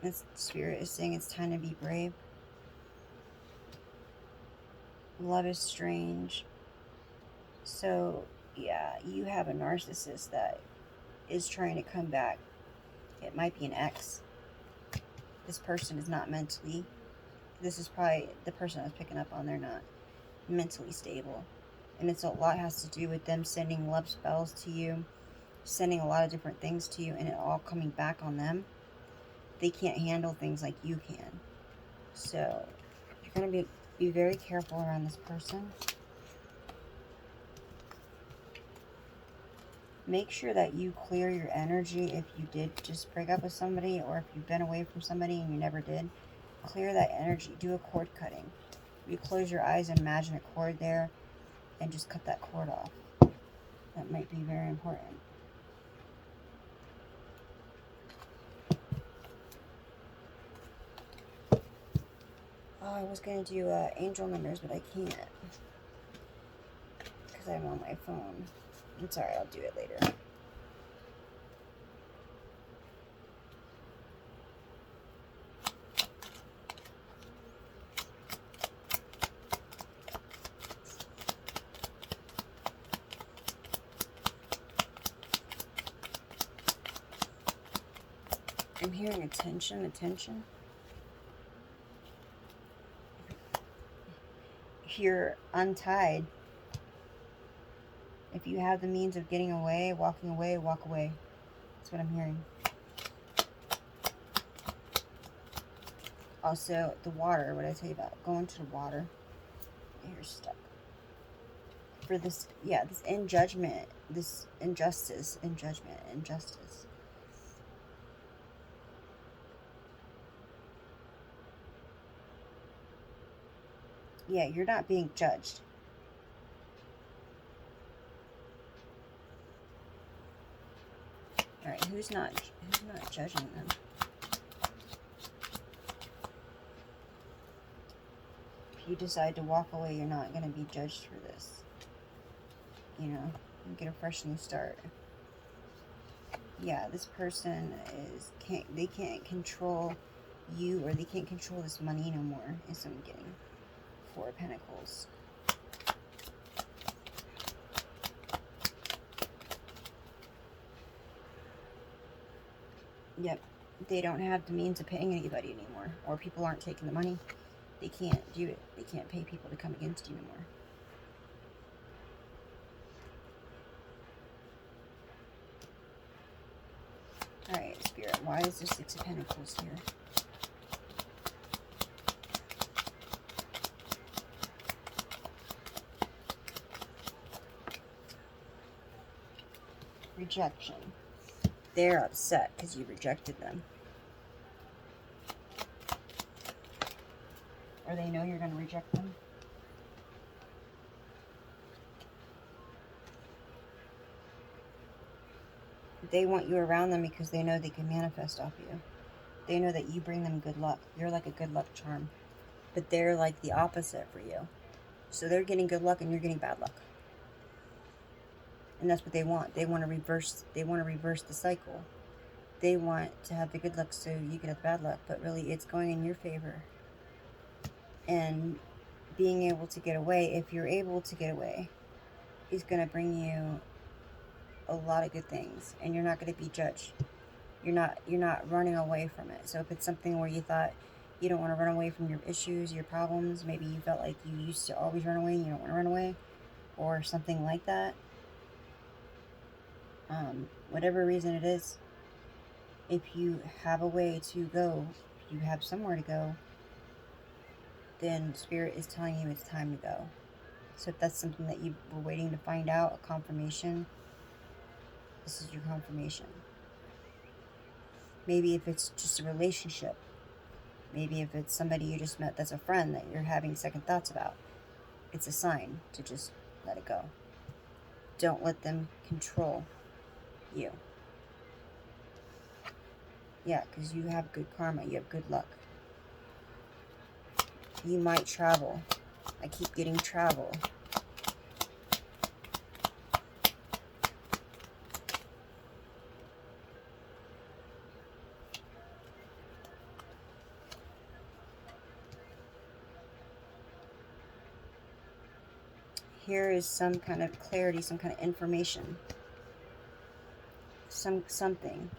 this spirit is saying it's time to be brave. Love is strange. So yeah, you have a narcissist that is trying to come back. It might be an ex. This person is not mentally, this is probably the person I was picking up on, they're not mentally stable. And it's a lot has to do with them sending love spells to you, sending a lot of different things to you, and it all coming back on them. They can't handle things like you can. So you're going to be very careful around this person. Make sure that you clear your energy if you did just break up with somebody, or if you've been away from somebody and you never did. Clear that energy. Do a cord cutting. You close your eyes and imagine a cord there and just cut that cord off. That might be very important. Oh, I was going to do angel numbers, but I can't because I'm on my phone. It's alright, I'll do it later. I'm hearing attention, attention. If you're untied, if you have the means of getting away, walking away, walk away. That's what I'm hearing. Also, the water, what did I tell you about? Going to the water. You're stuck. For this, yeah, this in judgment, this injustice, in judgment, injustice. Yeah, you're not being judged. All right, who's not judging them? If you decide to walk away, you're not going to be judged for this. You know, you get a fresh new start. Yeah, this person they can't control you, or they can't control this money no more, is what I'm getting. 4 of Pentacles. Yep, they don't have the means of paying anybody anymore, or people aren't taking the money. They can't do it. They can't pay people to come against you anymore. Alright, Spirit, why is there 6 of Pentacles here? Rejection. They're upset because you rejected them. Or they know you're going to reject them. They want you around them because they know they can manifest off you. They know that you bring them good luck. You're like a good luck charm. But they're like the opposite for you. So they're getting good luck and you're getting bad luck. And that's what they want. They want to reverse the cycle. They want to have the good luck so you get the bad luck, but really it's going in your favor. And being able to get away, if you're able to get away, is going to bring you a lot of good things, and you're not going to be judged. You're not running away from it. So if it's something where you thought you don't want to run away from your issues, your problems, maybe you felt like you used to always run away and you don't want to run away, or something like that, whatever reason it is, if you have a way to go, if you have somewhere to go, then Spirit is telling you it's time to go. So if that's something that you were waiting to find out, a confirmation, this is your confirmation. Maybe if it's just a relationship, maybe if it's somebody you just met that's a friend that you're having second thoughts about, it's a sign to just let it go. Don't let them control you. Yeah, because you have good karma. You have good luck. You might travel. I keep getting travel. Here is some kind of clarity, some kind of information. Something.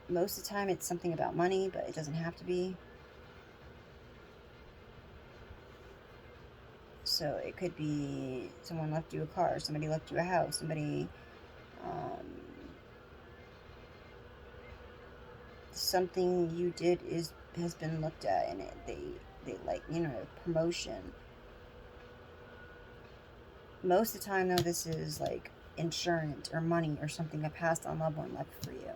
Most of the time it's something about money, but it doesn't have to be. So it could be someone left you a car, somebody left you a house, somebody, something you did has been looked at, and they like, promotion. Most of the time, though, this is like insurance or money or something a passed on loved one left for you.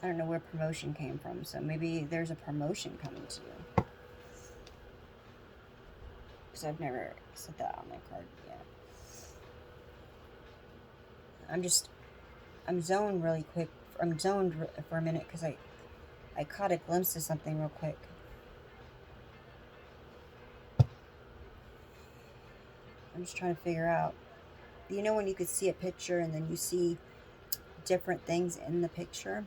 I don't know where promotion came from, so maybe there's a promotion coming to you. Because I've never said that on my card yet. I'm zoned really quick. I'm zoned for a minute because I caught a glimpse of something real quick. I'm just trying to figure out. You know when you could see a picture and then you see different things in the picture?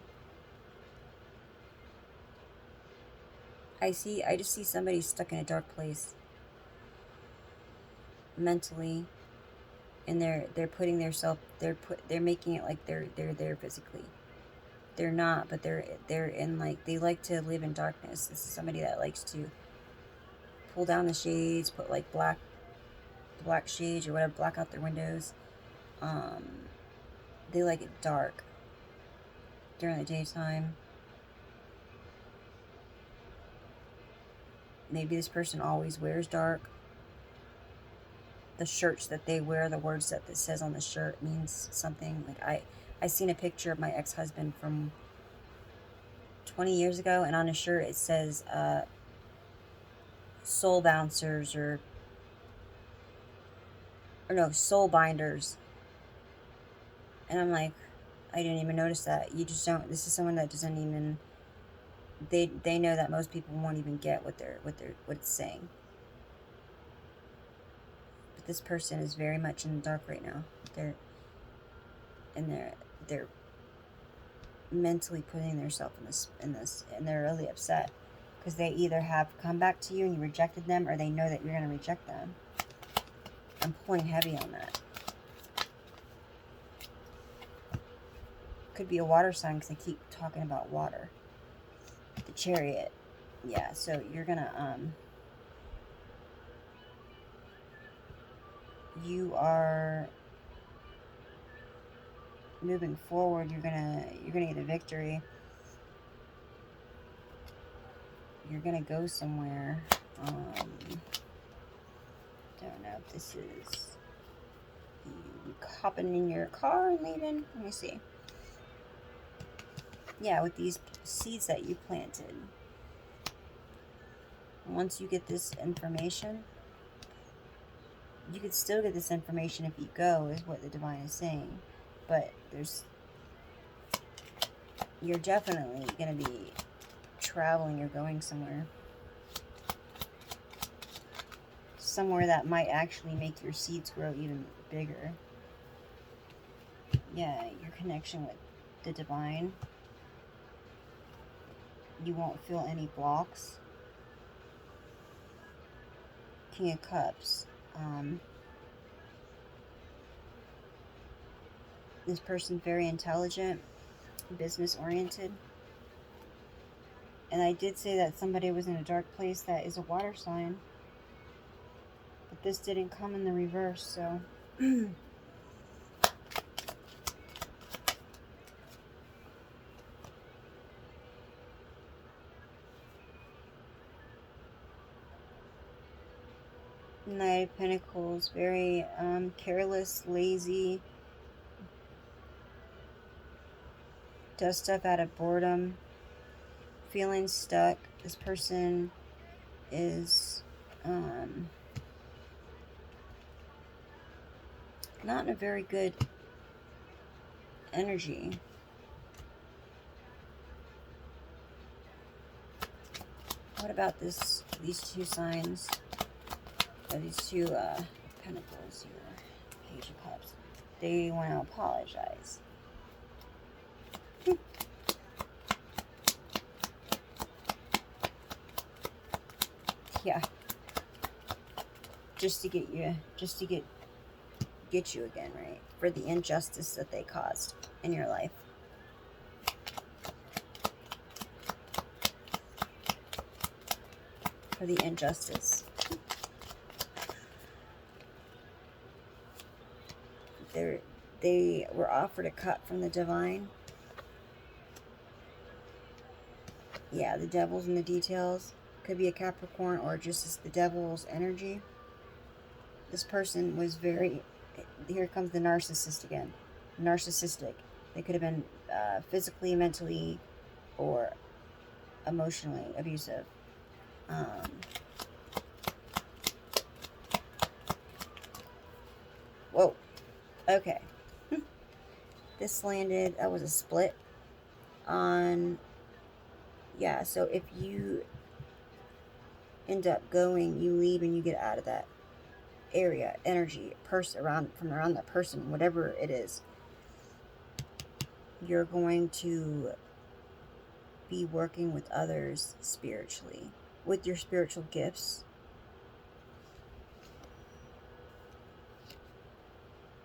I just see somebody stuck in a dark place mentally, and they're putting they're making it like they're there physically. They're not, but they're in, like, they like to live in darkness. This is somebody that likes to pull down the shades, put like black shades or whatever, black out their windows. They like it dark during the daytime. Maybe this person always wears dark. The shirts that they wear, the words that it says on the shirt means something. Like I seen a picture of my ex-husband from 20 years ago, and on his shirt it says soul bouncers or no, soul binders. And I'm like, I didn't even notice that. You just don't. This is someone that doesn't even. They know that most people won't even get what it's saying. But this person is very much in the dark right now. They're mentally putting themselves in this, and they're really upset because they either have come back to you and you rejected them, or they know that you're going to reject them. I'm pulling heavy on that. Could be a water sign because they keep talking about water. The Chariot. Yeah, so you're gonna you are moving forward. You're gonna get a victory. You're gonna go somewhere. Don't know if this is you hopping in your car and leaving. Let me see. Yeah, with these seeds that you planted. Once you get this information, you could still get this information if you go, is what the divine is saying. But you're definitely going to be traveling or going somewhere. Somewhere that might actually make your seeds grow even bigger. Yeah, your connection with the divine. You won't feel any blocks. King of Cups. This person's very intelligent, business oriented. And I did say that somebody was in a dark place that is a water sign. But this didn't come in the reverse, so... Knight of Pentacles, very careless, lazy, does stuff out of boredom, feeling stuck. This person is not in a very good energy. What about these two signs? Or these two pentacles here. Page of Cups. They want to apologize. Yeah. Just to get you, get you again, right? For the injustice that they caused in your life. For the injustice. They were offered a cut from the divine. Yeah, the devil's in the details. Could be a Capricorn or just the devil's energy. This person was very... Here comes the narcissist again. Narcissistic. They could have been physically, mentally, or emotionally abusive. Whoa. Okay. This landed... That was a split on... Yeah, so if you end up going, you leave and you get out of that area, energy, person from around that person, whatever it is, you're going to be working with others spiritually, with your spiritual gifts.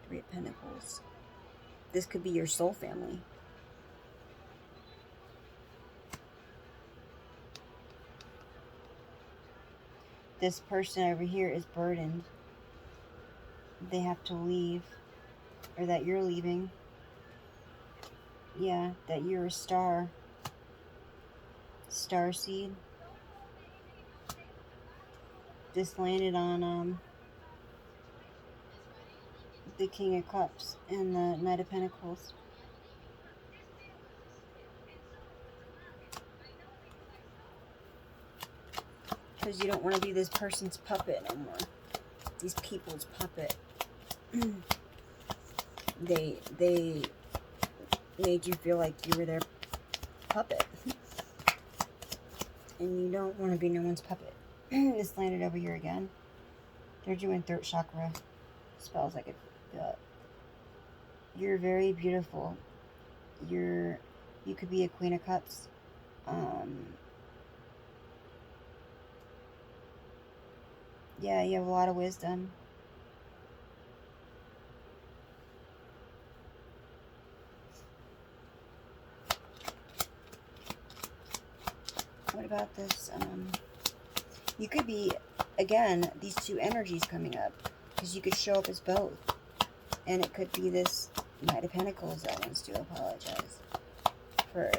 Three of Pentacles. This could be your soul family. This person over here is burdened. They have to leave, or that you're leaving. Yeah, that you're a star. Starseed. This landed on the King of Cups and the Knight of Pentacles. Because you don't want to be this person's puppet no more. These people's puppet. They made you feel like you were their puppet. And you don't want to be no one's puppet. This landed over here again. They're doing throat chakra spells. I could feel it. You're very beautiful. You could be a Queen of Cups. Yeah, you have a lot of wisdom. What about this? You could be, again, these two energies coming up. Because you could show up as both. And it could be this Knight of Pentacles that wants to apologize for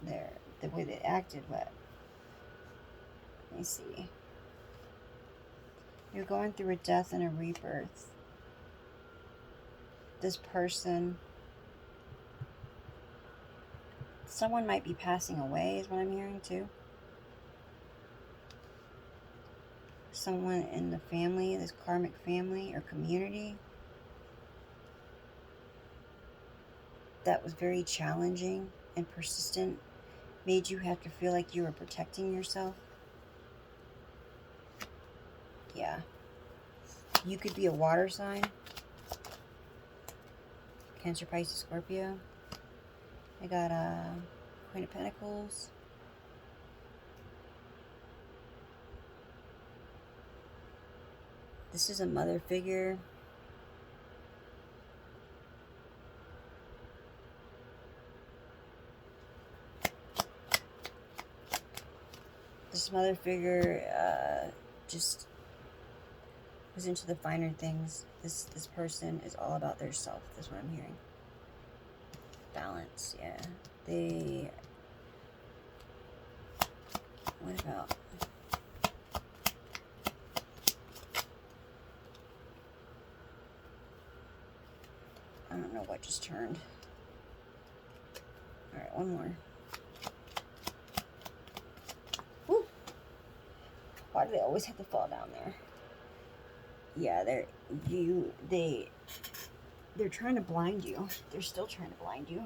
the way they acted. But let me see. You're going through a death and a rebirth. This person, someone might be passing away is what I'm hearing too. Someone in the family, this karmic family or community, that was very challenging and persistent, made you have to feel like you were protecting yourself. Yeah. You could be a water sign. Cancer, Pisces, Scorpio. I got a Queen of Pentacles. This is a mother figure. This mother figure just was into the finer things. This person is all about their self. That's what I'm hearing. Balance, yeah. What about... I don't know what just turned. Alright, one more. Woo! Why do they always have to fall down there? Yeah, they're trying to blind you. They're still trying to blind you.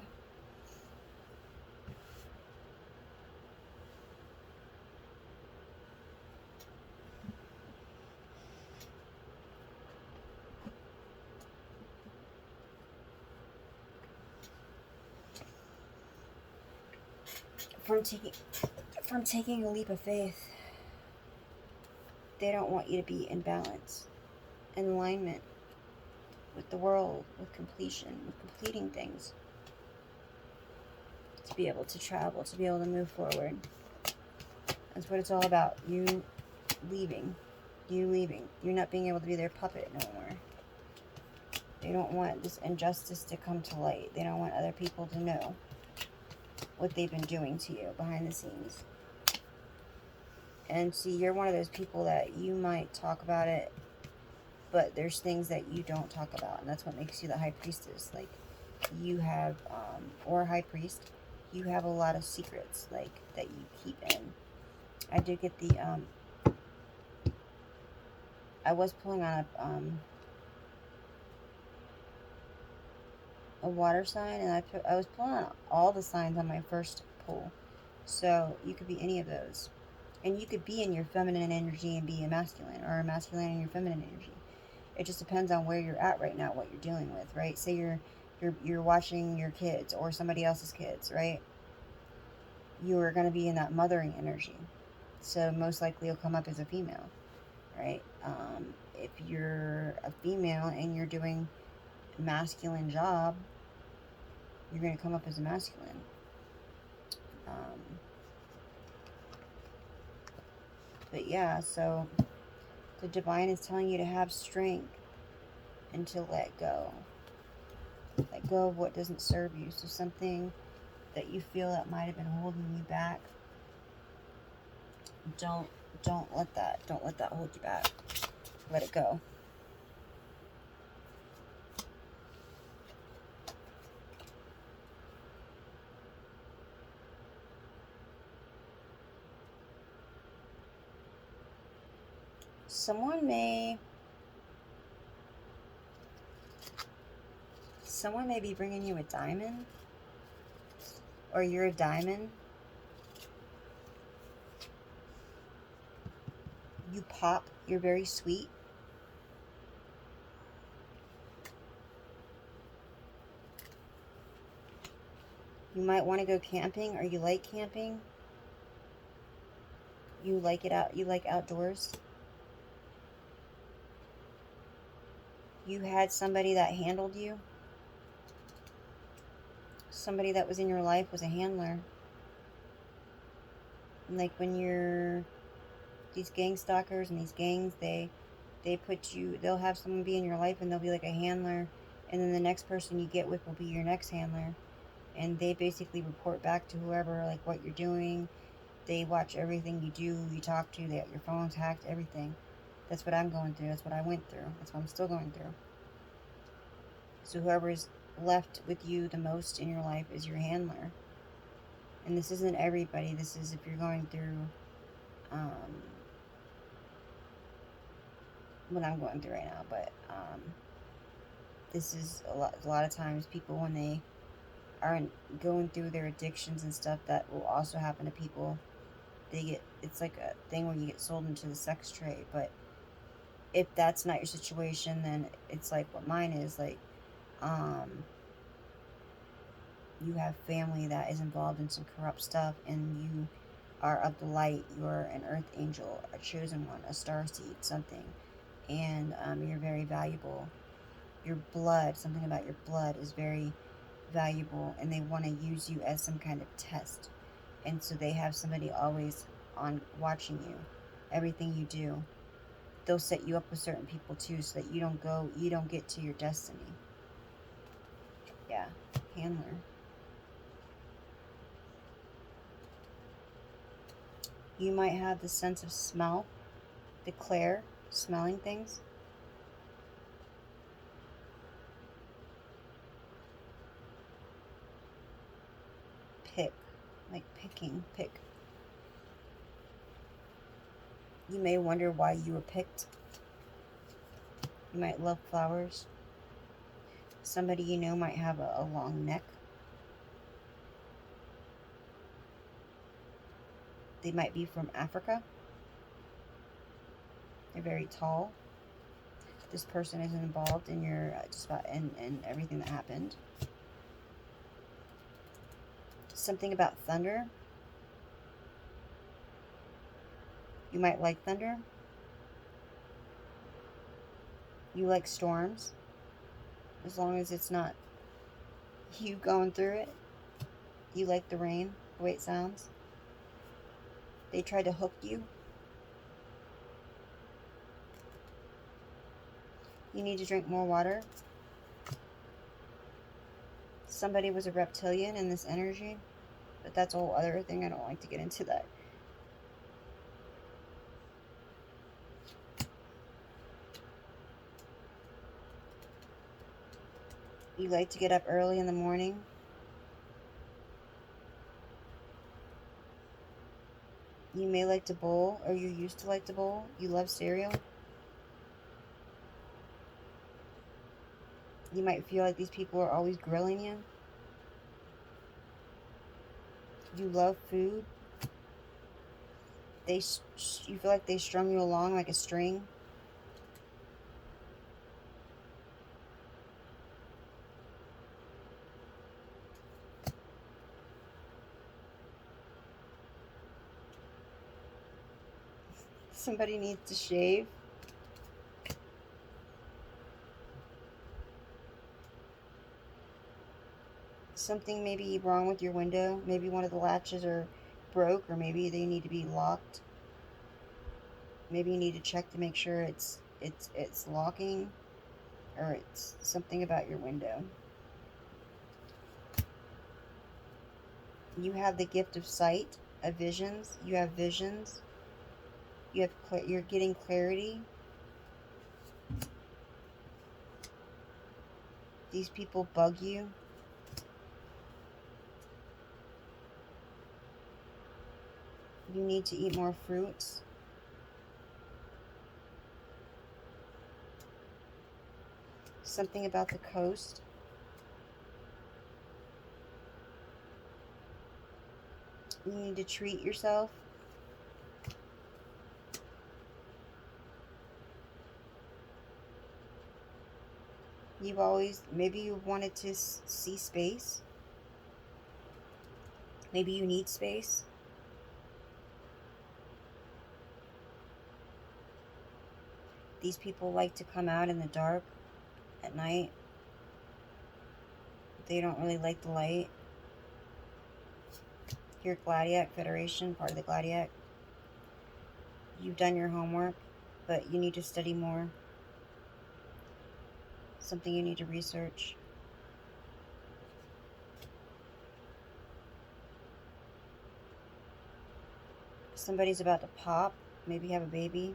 From taking from taking a leap of faith. They don't want you to be in balance, in alignment with the world, with completion, with completing things. To be able to travel, to be able to move forward. That's what it's all about. You leaving. You leaving. You're not being able to be their puppet no more. They don't want this injustice to come to light. They don't want other people to know what they've been doing to you behind the scenes. And see, you're one of those people that you might talk about it, but there's things that you don't talk about, and that's what makes you the high priestess. Like, you have, or high priest, you have a lot of secrets, like, that you keep in. I did get the, I was pulling on a water sign, and I was pulling on all the signs on my first pull. So, you could be any of those. And you could be in your feminine energy and be a masculine, or a masculine in your feminine energy. It just depends on where you're at right now, what you're dealing with, right? Say you're watching your kids or somebody else's kids, right? You're going to be in that mothering energy. So most likely you'll come up as a female, right? If you're a female and you're doing a masculine job, you're going to come up as a masculine. But yeah, so the divine is telling you to have strength and to let go. Let go of what doesn't serve you. So something that you feel that might have been holding you back, don't let that hold you back. Let it go. Someone may be bringing you a diamond, or you're a diamond. You pop. You're very sweet. You might want to go camping, or you like camping. You like it out. You like outdoors. You had somebody that handled you. Somebody that was in your life was a handler. And like when you're these gang stalkers and these gangs, they put you. They'll have someone be in your life, and they'll be like a handler, and then the next person you get with will be your next handler, and they basically report back to whoever like what you're doing. They watch everything you do, you talk to. They your phone's hacked, everything. That's what I'm going through. That's what I went through. That's what I'm still going through. So whoever's left with you the most in your life is your handler. And this isn't everybody. This is if you're going through what I'm going through right now. But this is a lot of times people when they aren't going through their addictions and stuff, that will also happen to people. It's like a thing where you get sold into the sex trade. But if that's not your situation, then it's like what mine is. Like, you have family that is involved in some corrupt stuff, and you are of the light. You're an earth angel, a chosen one, a starseed, something. And you're very valuable. Your blood, something about your blood is very valuable, and they want to use you as some kind of test. And so they have somebody always on watching you, everything you do. They'll set you up with certain people too, so that you don't get to your destiny. Yeah, handler. You might have the sense of smell, the clair, smelling things. Pick, like picking, pick. You may wonder why you were picked. You might love flowers. Somebody you know might have a long neck. They might be from Africa. They're very tall. This person is involved in your just about in everything that happened. Something about thunder. You might like thunder. You like storms. As long as it's not you going through it. You like the rain, the way it sounds. They tried to hook you. You need to drink more water. Somebody was a reptilian in this energy. But that's a whole other thing. I don't like to get into that. You like to get up early in the morning. You may like to bowl, or you used to like to bowl. You love cereal. You might feel like these people are always grilling you. You love food. You feel like they strung you along like a string. Somebody needs to shave. Something may be wrong with your window. Maybe one of the latches are broke, or maybe they need to be locked. Maybe you need to check to make sure it's locking, or it's something about your window. You have the gift of sight, of visions. You have visions. You're getting clarity. These people bug you. You need to eat more fruits. Something about the coast. You need to treat yourself. Maybe you wanted to see space. Maybe you need space. These people like to come out in the dark at night. They don't really like the light. You're Gladiac Federation, part of the Gladiac. You've done your homework, but you need to study more. Something you need to research. Somebody's about to pop, maybe have a baby.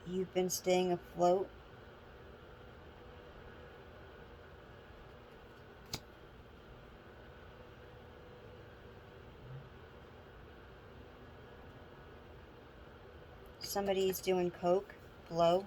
You've been staying afloat. Somebody's doing coke, blow.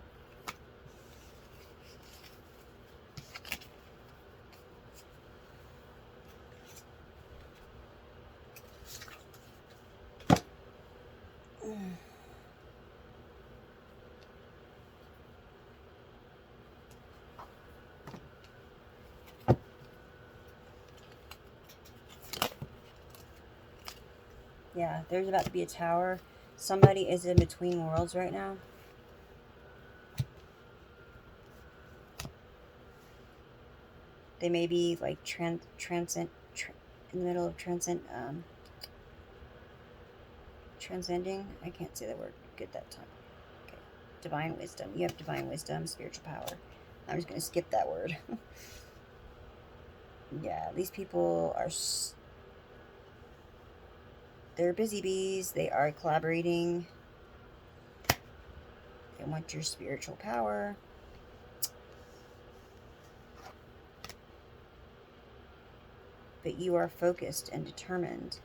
Yeah, there's about to be a tower. Somebody is in between worlds right now. They may be like in the middle of transcending. I can't say that word good that time. Okay. Divine wisdom. You have divine wisdom, spiritual power. I'm just going to skip that word. Yeah, these people are... They're busy bees. They are collaborating. They want your spiritual power. But you are focused and determined.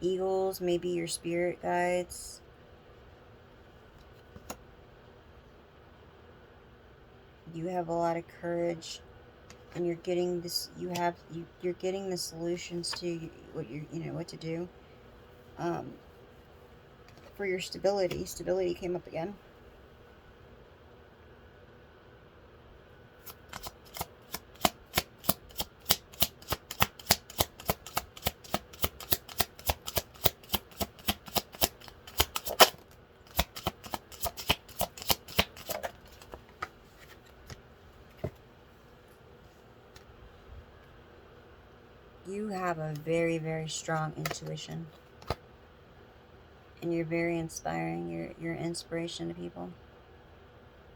Eagles may be your spirit guides. You have a lot of courage, and you're getting this. You're getting the solutions to what what to do. Um, for your stability. Stability came up again. You have a very, very strong intuition. And you're very inspiring. You're inspiration to people.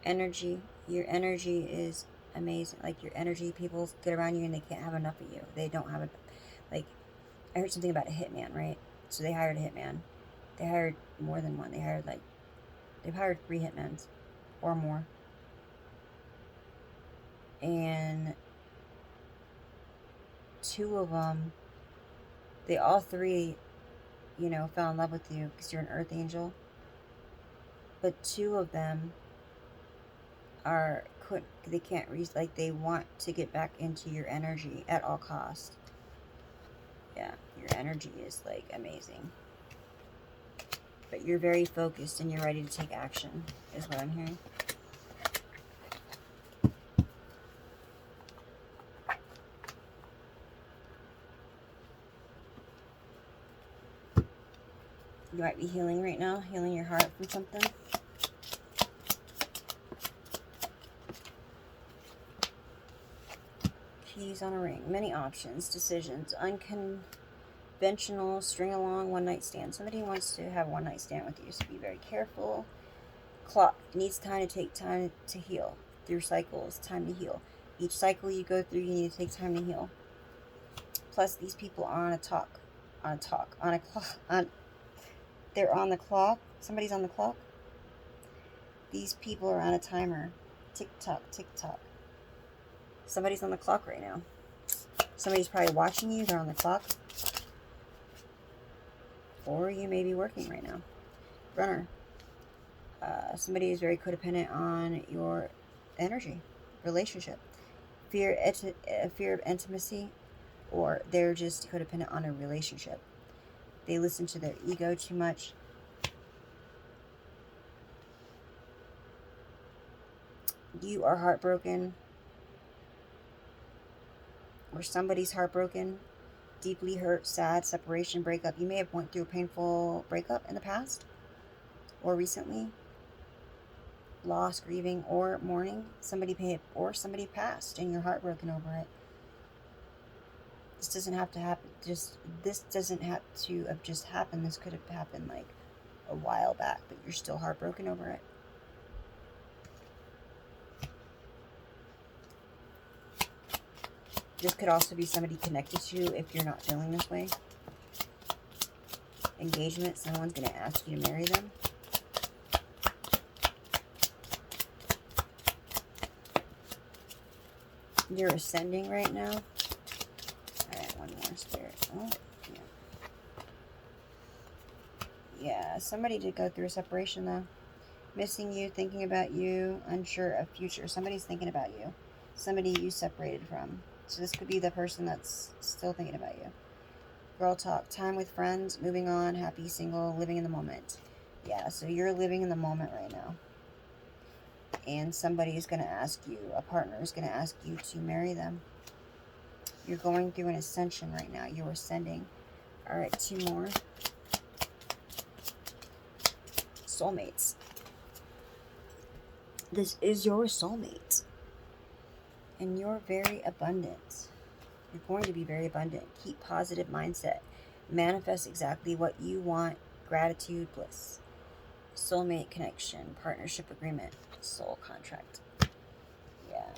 Energy. Your energy is amazing. Like, your energy, people get around you and they can't have enough of you. They don't have it. Like, I heard something about a hitman, right? So they hired a hitman. They hired more than one. They've hired 3 hitmen or more. And 2 of them, they all 3, fell in love with you because you're an earth angel. But 2 of them they can't reach, like, they want to get back into your energy at all costs. Yeah, your energy is, like, amazing. But you're very focused and you're ready to take action, is what I'm hearing. You might be healing right now, healing your heart from something. Keys on a ring. Many options, decisions, unconventional, string along, one-night stand. Somebody wants to have a one-night stand with you, so be very careful. Clock. Needs time to take time to heal. Through cycles, time to heal. Each cycle you go through, you need to take time to heal. Plus, these people are on a clock. They're on the clock. Somebody's on the clock. These people are on a timer. Tick tock, tick tock. Somebody's on the clock right now. Somebody's probably watching you. They're on the clock. Or you may be working right now. Runner. Somebody is very codependent on your energy, relationship. Fear of intimacy, or they're just codependent on a relationship. They listen to their ego too much. You are heartbroken, or somebody's heartbroken, deeply hurt, sad, separation, breakup. You may have went through a painful breakup in the past or recently. Loss, grieving, or mourning. Somebody passed and you're heartbroken over it. This doesn't have to happen. This doesn't have to have just happened. This could have happened like a while back, but you're still heartbroken over it. This could also be somebody connected to you if you're not feeling this way. Engagement. Someone's going to ask you to marry them. You're ascending right now. Alright, one more spirit. Oh, yeah. Yeah, somebody did go through a separation though. Missing you, thinking about you, unsure of future. Somebody's thinking about you. Somebody you separated from. So this could be the person that's still thinking about you. Girl talk. Time with friends. Moving on. Happy, single. Living in the moment. Yeah, so you're living in the moment right now. And somebody is going to ask you, a partner is going to ask you to marry them. You're going through an ascension right now. You're ascending. All right, 2 more. Soulmates. This is your soulmate. And you're very abundant. You're going to be very abundant. Keep positive mindset. Manifest exactly what you want. Gratitude, bliss. Soulmate connection. Partnership agreement. Soul contract. Yeah.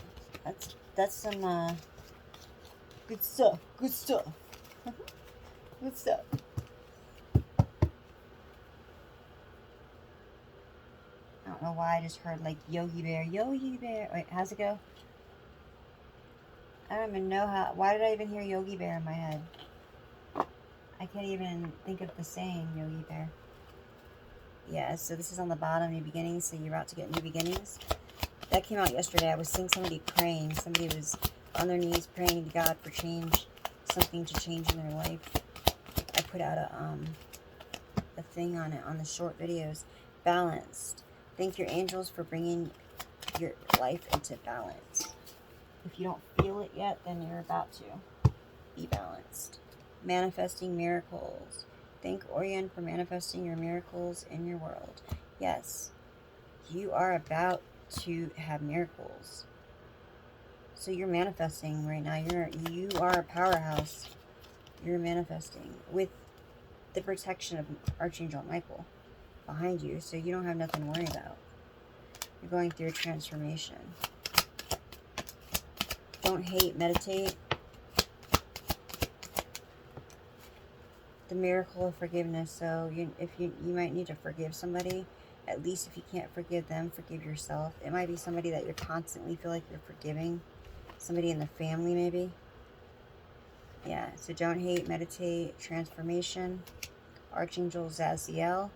That's some good stuff. Good stuff. Good stuff. I don't know why I just heard like Yogi Bear. Yogi Bear. Wait, how's it go? I don't even know how. Why did I even hear Yogi Bear in my head? I can't even think of the saying Yogi Bear. Yeah, so this is on the bottom, new beginnings. So you're about to get new beginnings. That came out yesterday. I was seeing somebody praying. Somebody was on their knees praying to God for change, something to change in their life. I put out a thing on it on the short videos. Balanced. Thank your angels for bringing your life into balance. If you don't feel it yet, then you're about to. Be balanced. Manifesting miracles. Thank Orion for manifesting your miracles in your world. Yes, you are about to have miracles. So you're manifesting right now. You are a powerhouse. You're manifesting with the protection of Archangel Michael behind you, so you don't have nothing to worry about. You're going through a transformation. Don't hate, meditate. The miracle of forgiveness. So if you might need to forgive somebody, at least if you can't forgive them, forgive yourself. It might be somebody that you're constantly feel like you're forgiving. Somebody in the family, maybe. Yeah, so don't hate, meditate, transformation. Archangel Zaziel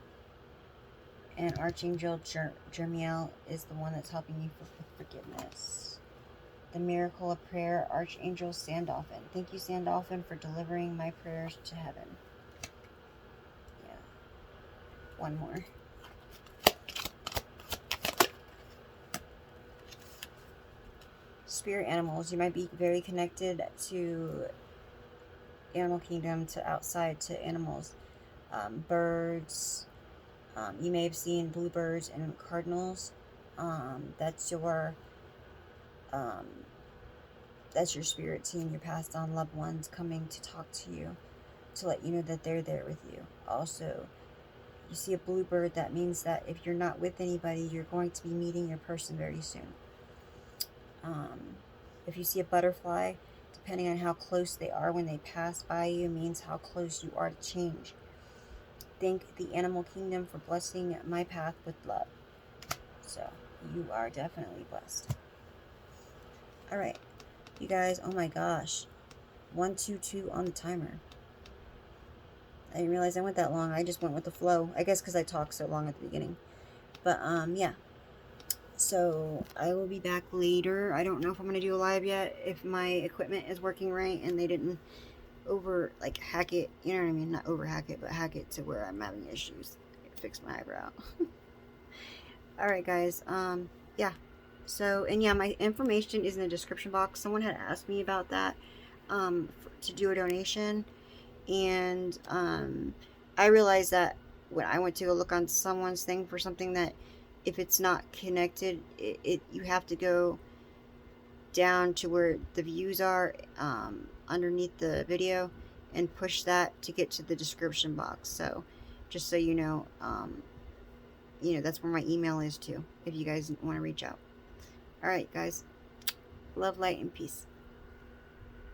and Archangel Jermiel is the one that's helping you for forgiveness. The miracle of prayer, Archangel Sandolphin. Thank you, Sandolphin, for delivering my prayers to heaven. Yeah. One more. Spirit animals. You might be very connected to animal kingdom, to outside, to animals. Birds. You may have seen bluebirds and cardinals. That's your spirit team, your passed on loved ones coming to talk to you, to let you know that they're there with you. Also, you see a bluebird, that means that if you're not with anybody, you're going to be meeting your person very soon. If you see a butterfly, depending on how close they are when they pass by you, means how close you are to change. Thank the animal kingdom for blessing my path with love. So, you are definitely blessed. Alright, you guys, oh my gosh. 122 on the timer. I didn't realize I went that long. I just went with the flow. I guess because I talked so long at the beginning. But, yeah. So, I will be back later. I don't know if I'm going to do a live yet. If my equipment is working right and they didn't hack it. You know what I mean? Not over hack it, but hack it to where I'm having issues. Fix my eyebrow. Alright, guys. Yeah. So, and yeah, my information is in the description box. Someone had asked me about that, to do a donation. And, I realized that when I went to go look on someone's thing for something, that if it's not connected, you have to go down to where the views are, underneath the video, and push that to get to the description box. So, just so you know, that's where my email is too, if you guys want to reach out. Alright, guys. Love, light, and peace.